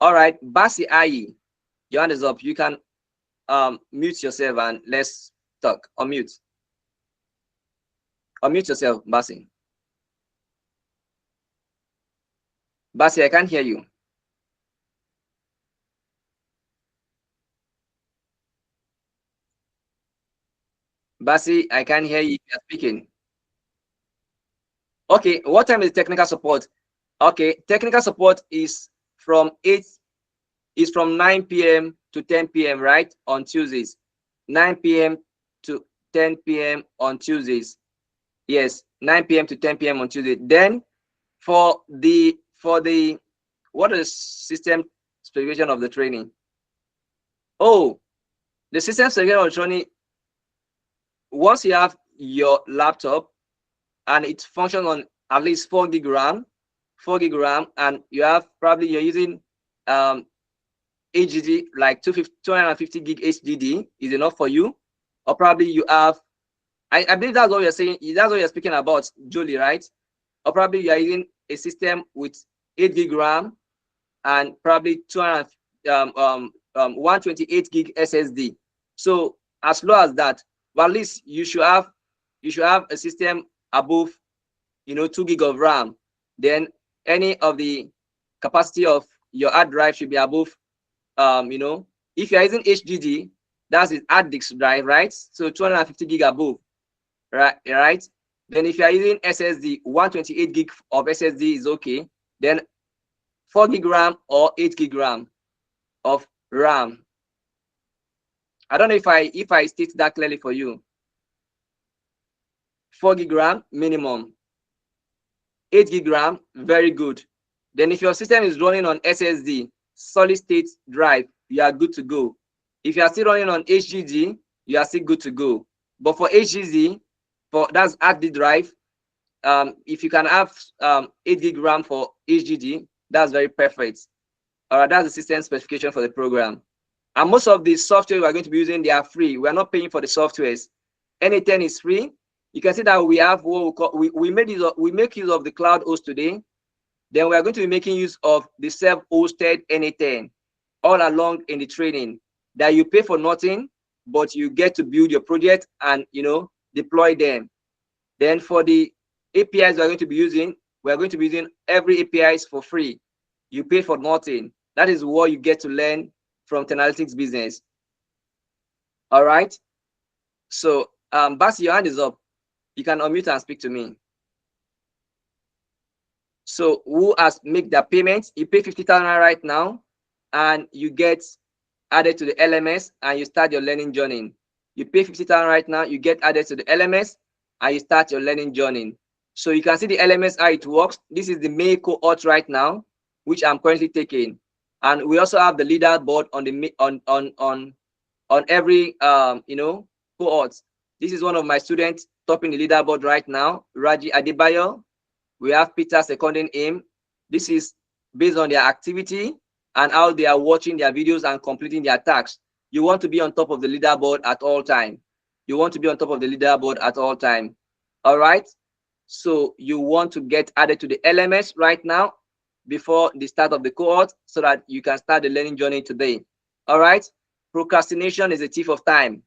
All right, Basi Ayi, your hand is up. You can mute yourself and let's talk. Unmute. Unmute yourself, Basi. Basi, I can't hear you. Basi, I can't hear you if you're speaking. Okay, what time is technical support? Okay, technical support is from 9 p.m. to 10 p.m. right on Tuesdays. 9 p.m. to 10 p.m. on Tuesdays. Yes, 9 p.m. to 10 p.m. on Tuesday. Then for the what is system specification of the training? Oh, the system specification of the training, once you have your laptop and it functions on at least 4 gig RAM, and you have probably you're using HDD like 250 gig HDD is enough for you, or probably you have, I believe that's what you're saying, that's what you're speaking about, Julie, right? Or probably you're using a system with 8 gig RAM and probably 128 gig SSD. So as low as that, but at least you should have a system above 2 gig of RAM. Then any of the capacity of your hard drive should be above if you're using HDD, that's his hard disk drive, right? So 250 gig above, right? Then if you're using SSD, 128 gig of SSD is okay. Then 4 gig RAM or 8 gig RAM of RAM. I don't know if I state that clearly for you. 4 gig RAM minimum, 8 gig RAM, very good. Then if your system is running on SSD, solid state drive, you are good to go. If you are still running on HDD, you are still good to go. But for HDD, that's hard disk drive, if you can have 8 gig RAM for HDD, that's very perfect. All right, that's the system specification for the program. And most of the software we are going to be using, they are free. We are not paying for the softwares. N10 is free. You can see that we have what we call, we make use of the cloud host today. Then we are going to be making use of the self-hosted N10 all along in the training, that you pay for nothing, but you get to build your project and deploy them. Then for the APIs we are going to be using every APIs for free. You pay for nothing. That is what you get to learn from Analytics business. All right. So Basi, your hand is up. You can unmute and speak to me. So who has make the payment? You pay 50,000 right now, and you get added to the LMS, and you start your learning journey. You pay 50,000 right now, you get added to the LMS, and you start your learning journey. So you can see the LMS how it works. This is the main cohort right now, which I'm currently taking. And we also have the leaderboard on the on every cohort. This is one of my students topping the leaderboard right now, Raji Adebayo. We have Peter seconding him. This is based on their activity and how they are watching their videos and completing their tasks. You want to be on top of the leaderboard at all time. You want to be on top of the leaderboard at all time. All right. So you want to get added to the LMS right now before the start of the cohort so that you can start the learning journey today. All right. Procrastination is a thief of time.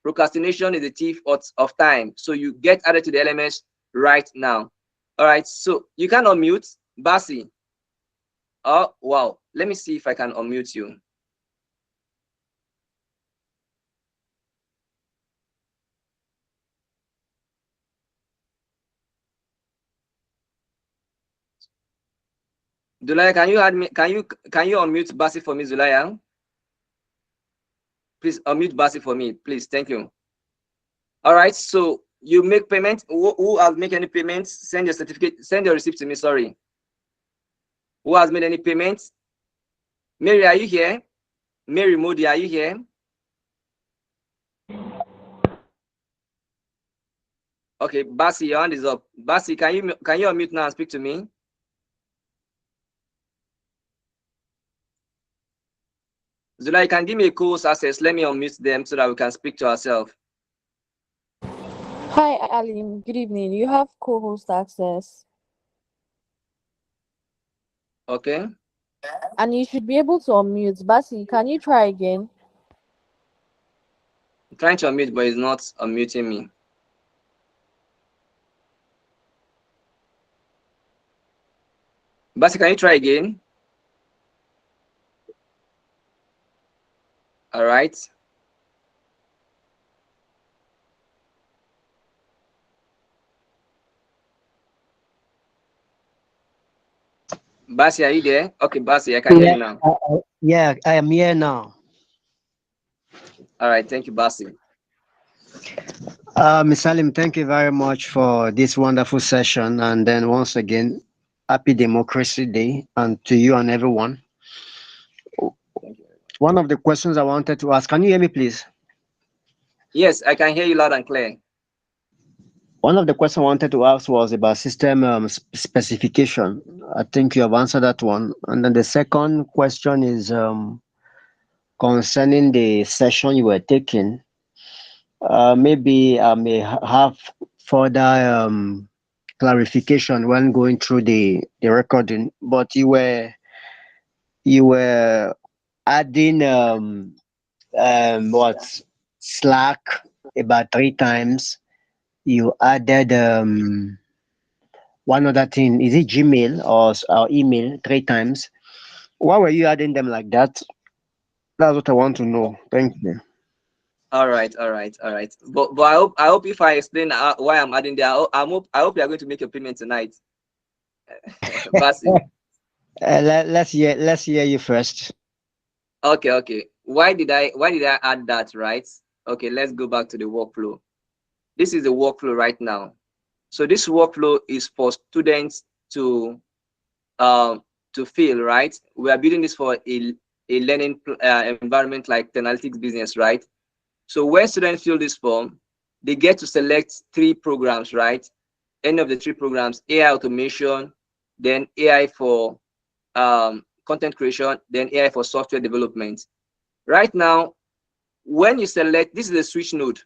Procrastination is a thief of time. So you get added to the LMS right now. All right. So you can unmute Basi. Oh, wow. Let me see if I can unmute you. Zulaya, can you add me? Can you unmute Basi for me, Zulaya? Please unmute Basi for me, please. Thank you. All right. So you make payment. Who has made any payments? Send your certificate. Send your receipt to me. Sorry. Who has made any payments? Mary, are you here? Mary Modi, are you here? Okay, Basi, your hand is up. Basi, can you unmute now and speak to me? Zula, you can give me a co-host access. Let me unmute them so that we can speak to ourselves. Hi, Alim. Good evening. You have co-host access. Okay. And you should be able to unmute. Basi, can you try again? I'm trying to unmute, but it's not unmuting me. Basi, can you try again? All right. Basi, are you there? Okay, Basi, I can hear you now. Yeah, I am here now. All right, thank you, Basi. Ms. Salim, thank you very much for this wonderful session. And then once again, happy Democracy Day and to you and everyone. Thank you. One of the questions I wanted to ask, can you hear me, please? Yes, I can hear you loud and clear. One of the questions I wanted to ask was about system specification. I think you have answered that one. And then the second question is concerning the session you were taking. Maybe I may have further clarification when going through the recording, but you were adding what Slack about 3 times. You added one other thing. Is it Gmail or email 3 times? Why were you adding them like that? That's what I want to know. Thank you. All right, all right, all right. But I hope if I explain why I'm adding there, I hope you are going to make your payment tonight. Basi. Let's hear you first. Okay, okay. Why did I add that, right? Okay, let's go back to the workflow. This is the workflow right now. So this workflow is for students to feel, right? We are building this for a learning environment like the analytics business, right? So when students fill this form, they get to select 3 programs, right? Any of the 3 programs: AI automation, then AI for content creation, then AI for software development. Right now, when you select, this is a switch node.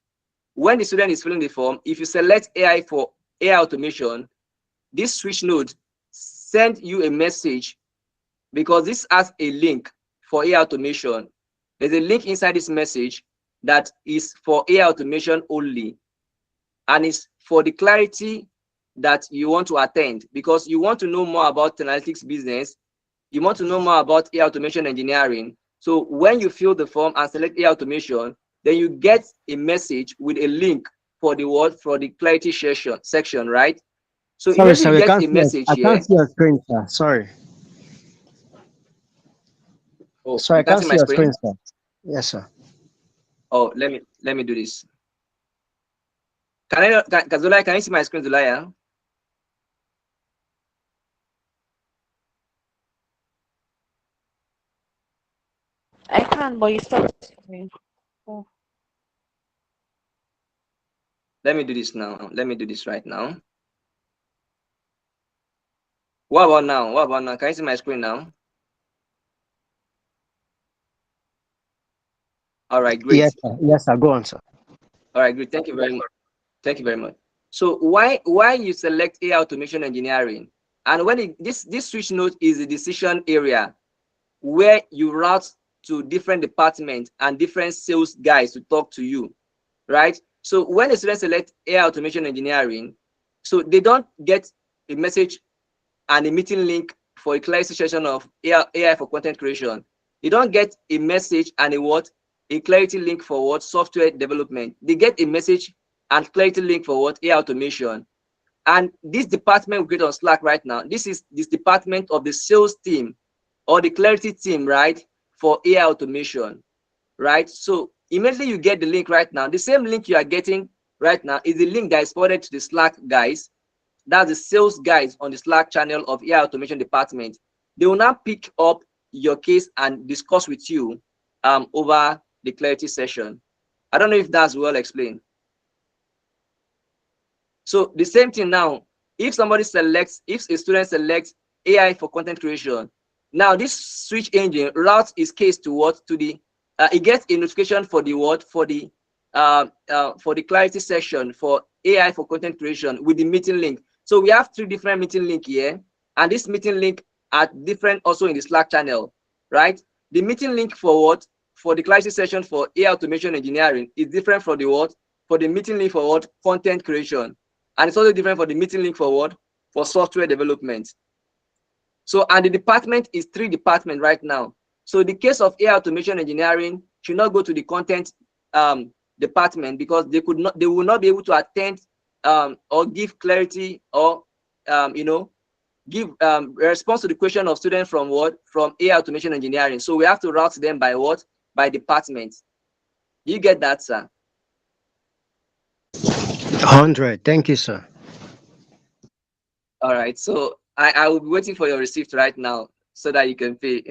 When the student is filling the form, if you select AI for AI automation, this switch node send you a message because this has a link for AI automation. There's a link inside this message that is for AI automation only, and it's for the clarity that you want to attend because you want to know more about analytics business. You want to know more about AI automation engineering. So when you fill the form and select AI automation, then you get a message with a link for the word for the clarity section, right? So Sorry, immediately sir, you get a message I can't here. see your screen, sir. Sorry. Oh, Sorry, I you can't can't see see my your screen, screen? sir. Yes, sir. Oh, let me do this. Can Zulaya, can you see my screen, Zulaya? I can, but you stopped me. Oh. Let me do this now. Let me do this right now. What about now? What about now? Can you see my screen now? All right, great. Yes, sir. Yes, sir. Go on, sir. All right, great. Thank you very much. Thank you very much. So why you select AI automation engineering? And when this switch node is the decision area where you route to different departments and different sales guys to talk to you, right? So when a student select AI automation engineering, so they don't get a message and a meeting link for a clarity session of AI for content creation. They don't get a message and a clarity link for what? Software development. They get a message and clarity link for what? AI automation. And this department we create on Slack right now, this is this department of the sales team or the clarity team, right? For AI automation, right? So immediately you get the link right now. The same link you are getting right now is the link that is forwarded to the Slack guys. That's the sales guys on the Slack channel of AI automation department. They will now pick up your case and discuss with you over the clarity session. I don't know if that's well explained. So the same thing now, if a student selects AI for content creation, now this switch engine routes his case to what? To the, it gets a notification for the what? For the clarity section for AI for content creation with the meeting link. So we have 3 different meeting link here, and this meeting link are different also in the Slack channel, right? The meeting link for what? For the clarity session for AI automation engineering is different from the what? For the meeting link for what? Content creation. And it's also different for the meeting link for what? For software development. So, and the department is 3 departments right now. So the case of AI automation engineering should not go to the content department because they will not be able to attend or give clarity or give a response to the question of students from what? From AI automation engineering. So we have to route them by what? By department. You get that, sir? 100. Thank you, sir. All right. So I will be waiting for your receipt right now so that you can pay.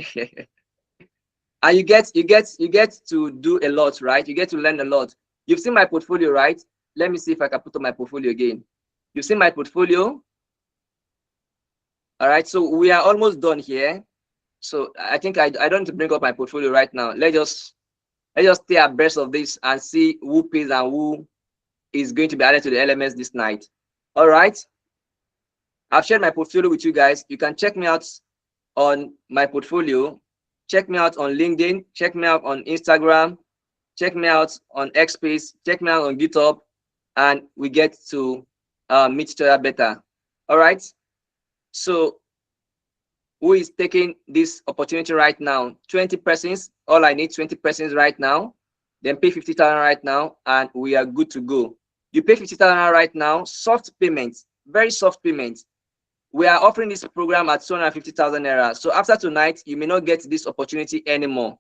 And you get to do a lot, right? You get to learn a lot. You've seen my portfolio, right? Let me see if I can put on my portfolio again. You've seen my portfolio. All right. So we are almost done here. So I think I don't need to bring up my portfolio right now. Let's just stay abreast of this and see who pays and who is going to be added to the LMS this night. All right. I've shared my portfolio with you guys. You can check me out on my portfolio. Check me out on LinkedIn. Check me out on Instagram. Check me out on Xspace. Check me out on GitHub. And we get to meet each other better. All right. So who is taking this opportunity right now? 20 persons. All I need 20 persons right now. Then pay 50,000 right now, and we are good to go. You pay 50,000 right now. Soft payments, very soft payments. We are offering this program at 250,000 naira. So after tonight, you may not get this opportunity anymore.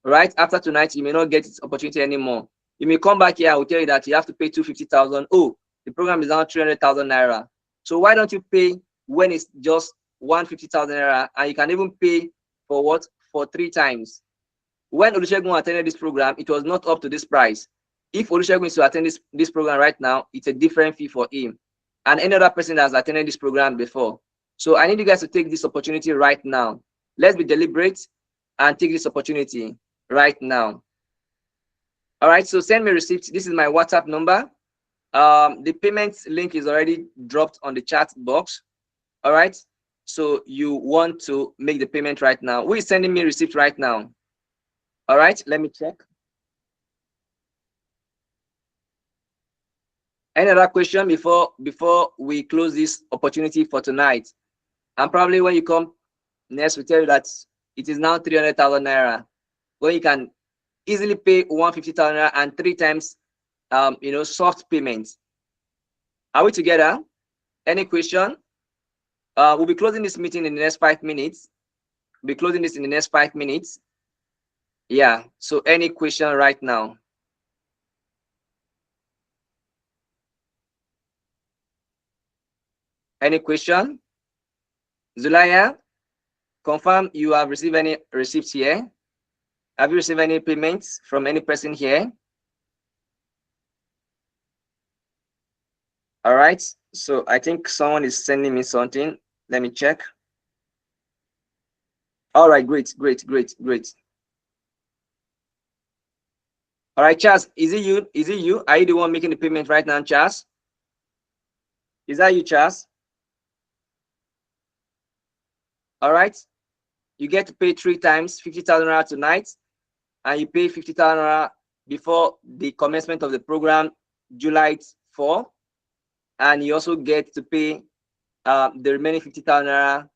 Right? After tonight, you may not get this opportunity anymore. You may come back here. I will tell you that you have to pay 250,000. Oh, the program is now 300,000 naira. So why don't you pay when it's just 150,000 naira, and you can even pay for what? For 3 times. When Olusegun attended this program, it was not up to this price. If Olusegun is to attend this program right now, it's a different fee for him and any other person that has attended this program before. So I need you guys to take this opportunity right now. Let's be deliberate and take this opportunity right now. All right, so send me a receipt. This is my WhatsApp number. The payment link is already dropped on the chat box. All right, so you want to make the payment right now. Who is sending me a receipt right now? All right, let me check. Any other question before we close this opportunity for tonight? And probably when you come next, we tell you that it is now 300,000 naira, where you can easily pay 150,000 naira and 3 times, soft payments. Are we together? Any question? We'll be closing this meeting in the next 5 minutes. We'll be closing this in the next 5 minutes. Yeah. So any question right now? Any question? Zulaya, confirm you have received any receipts here. Have you received any payments from any person here? All right. So I think someone is sending me something. Let me check. All right. Great. All right, Charles. Is it you? Is it you? Are you the one making the payment right now, Charles? Is that you, Charles? All right. You get to pay 3 times 50,000 naira tonight, and you pay 50,000 naira before the commencement of the program, July 4, and you also get to pay the remaining 50,000 naira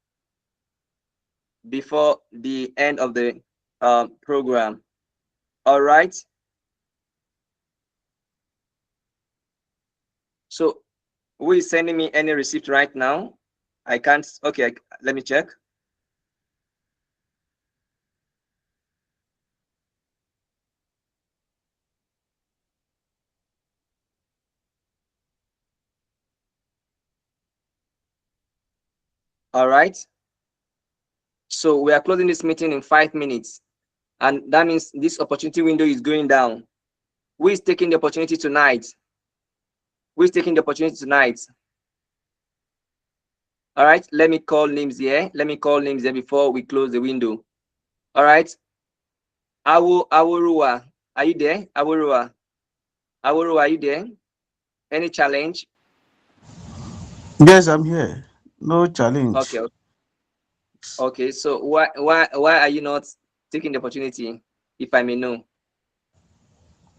before the end of the program. All right. So who is sending me any receipt right now? I can't. Okay, let me check. All right. So we are closing this meeting in 5 minutes. And that means this opportunity window is going down. Who is taking the opportunity tonight? Who is taking the opportunity tonight? All right, let me call names here. Let me call names here before we close the window. All right. Awurua, are you there? Awurua, are you there? Any challenge? Yes, I'm here. No challenge. Okay. Okay. So why are you not taking the opportunity, if I may know?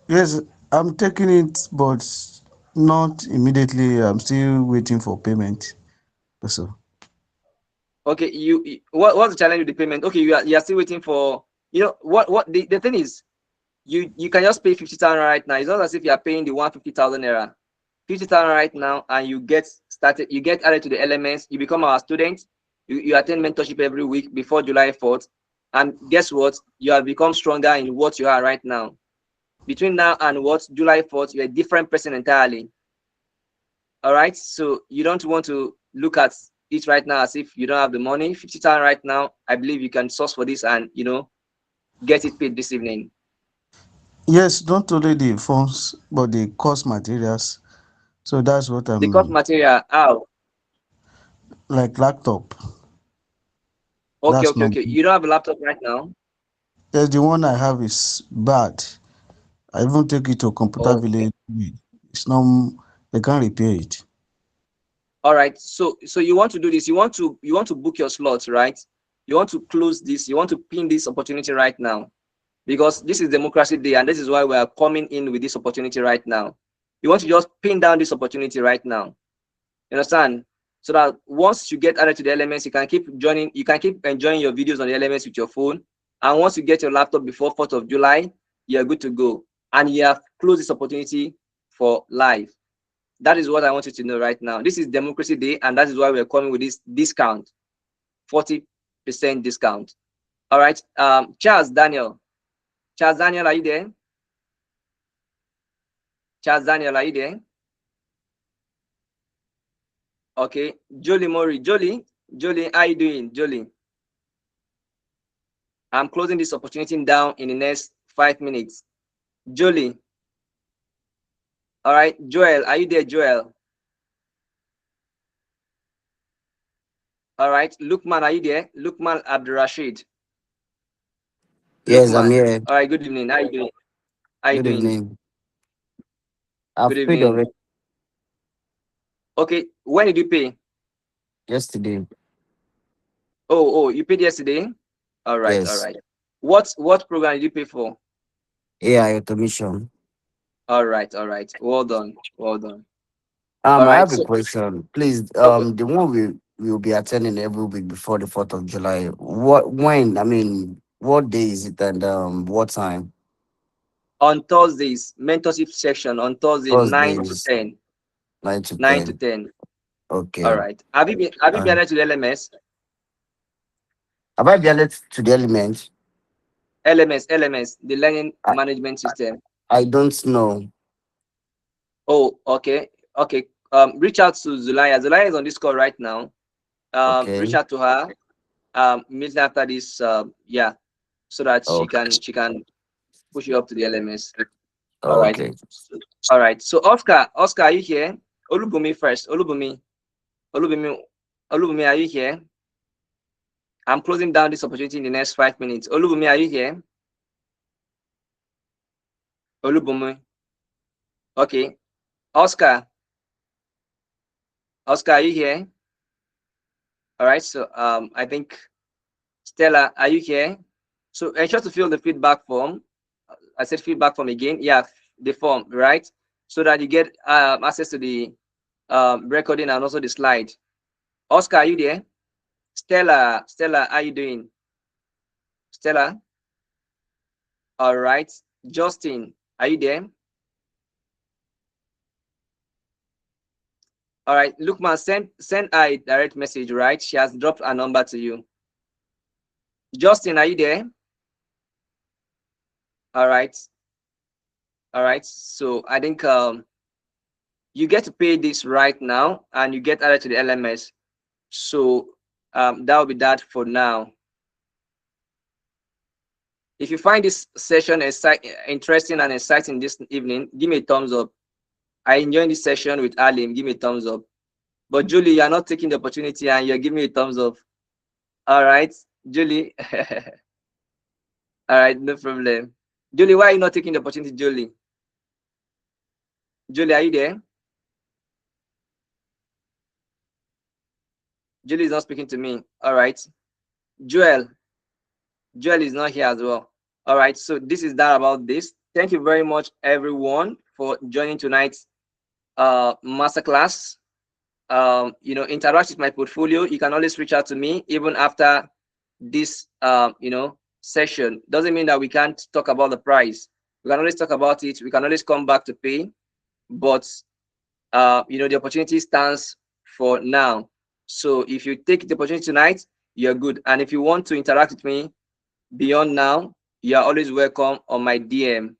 Yes, I'm taking it, but not immediately. I'm still waiting for payment. So, Okay. What's the challenge with the payment? Okay, you are still waiting for, what the thing is, you can just pay 50,000 right now. It's not as if you are paying the 150,000 naira. 50,000 right now, and you get started, you get added to the elements, you become our student, you attend mentorship every week before July 4th, and guess what? You have become stronger in what you are right now. Between now and what July 4th, you're a different person entirely. All right. So you don't want to look at it right now as if you don't have the money. 50,000 right now, I believe you can source for this and get it paid this evening. yes, not only the phones, but the course materials. So that's what The course I'm material, how? like laptop. Okay, That's okay, not. okay. You don't have a laptop right now. Yes, the one I have is bad. I even take it to computer Okay. village. It's not. They can't repair it. All right. So you want to do this. You want to book your slots, right? You want to close this. You want to pin this opportunity right now, because this is Democracy Day, and this is why we are coming in with this opportunity right now. You want to just pin down this opportunity right now. You understand? So that once you get added to the elements, you can keep joining. You can keep enjoying your videos on the elements with your phone. And once you get your laptop before 4th of July, you're good to go. And you have closed this opportunity for life. That is what I want you to know right now. This is Democracy Day, and that is why we're coming with this discount, 40% discount. All right. Charles Daniel. Charles Daniel, are you there? Charles Daniel, are you there? Okay. Jolie Mori. Jolie, how are you doing? Jolie. I'm closing this opportunity down in the next 5 minutes. Jolie. All right. Joel, are you there, Joel? All right. Lukman, are you there? Lukman Abdurrashid. Yes, I'm Lukman. here. All right. Good evening. How are you doing? How are you Good doing? evening. Good I've paid evening. already Okay. When did you pay? yesterday. Oh, you paid yesterday? All right. All Yes. right. What program did you pay for? AI automation. All right. All right. Well done. Well done. All I right. have a So, question. Please, okay. the one we will be attending every week before the 4th of July. What day is it and what time? On Thursdays, mentorship section on Thursday, 9 to Thursdays, 10. 9 to 9 to 10. 10. All Okay. right. Have you been Uh, added to the LMS? have I been added to the element? LMS, the learning I, management I, system. I don't know. Oh, okay. Okay. Reach out to Zulaya. Zulaya is on this call right now. Reach Okay. out to her. Immediately after this. Yeah. so that Okay. she can push you up to the LMS. All right. Okay. All right. So Oscar, are you here? Olubumi first. Olubumi, Olubumi, are you here? I'm closing down this opportunity in the next 5 minutes. Olubumi, are you here? Olubumi. Okay. Oscar, are you here? All right. So I think Stella, are you here? So ensure to fill the feedback form. I said feedback form again. Yeah, the form, right? So that you get access to the recording and also the slide. Oscar, are you there? Stella, how are you doing? Stella? All right. Justin, are you there? All right. Lookman, send a direct message, right? She has dropped a number to you. Justin, are you there? All right. All right. So I think you get to pay this right now and you get added to the LMS. So that will be that for now. If you find this session interesting and exciting this evening, give me a thumbs up. I enjoyed this session with Alim. Give me a thumbs up. But Julie, you're not taking the opportunity and you're giving me a thumbs up. All right, Julie. All right, no problem. Julie, why are you not taking the opportunity, Julie? Julie, are you there? Julie is not speaking to me. All right. Joel is not here as well. All right, so this is that about this. Thank you very much, everyone, for joining tonight's masterclass. Interact with my portfolio. You can always reach out to me even after this session. Doesn't mean that we can't talk about the price. We can always talk about it. We can always come back to pay, but the opportunity stands for now. So if you take the opportunity tonight, you're good. And if you want to interact with me beyond now, you're always welcome on my DM.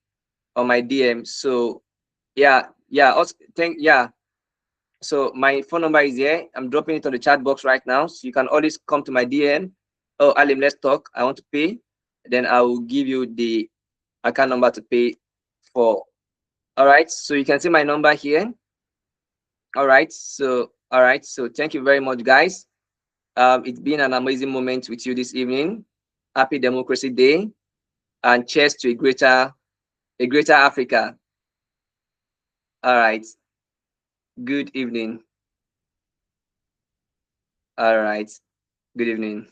So yeah. So my phone number is here. I'm dropping it on the chat box right now. So you can always come to my DM. Oh, Alim, let's talk. I want to pay. Then I will give you the account number to pay for. All right. So you can see my number here. All right. So thank you very much, guys. It's been an amazing moment with you this evening. Happy Democracy Day, and cheers to a greater Africa. All right. Good evening. All right. Good evening.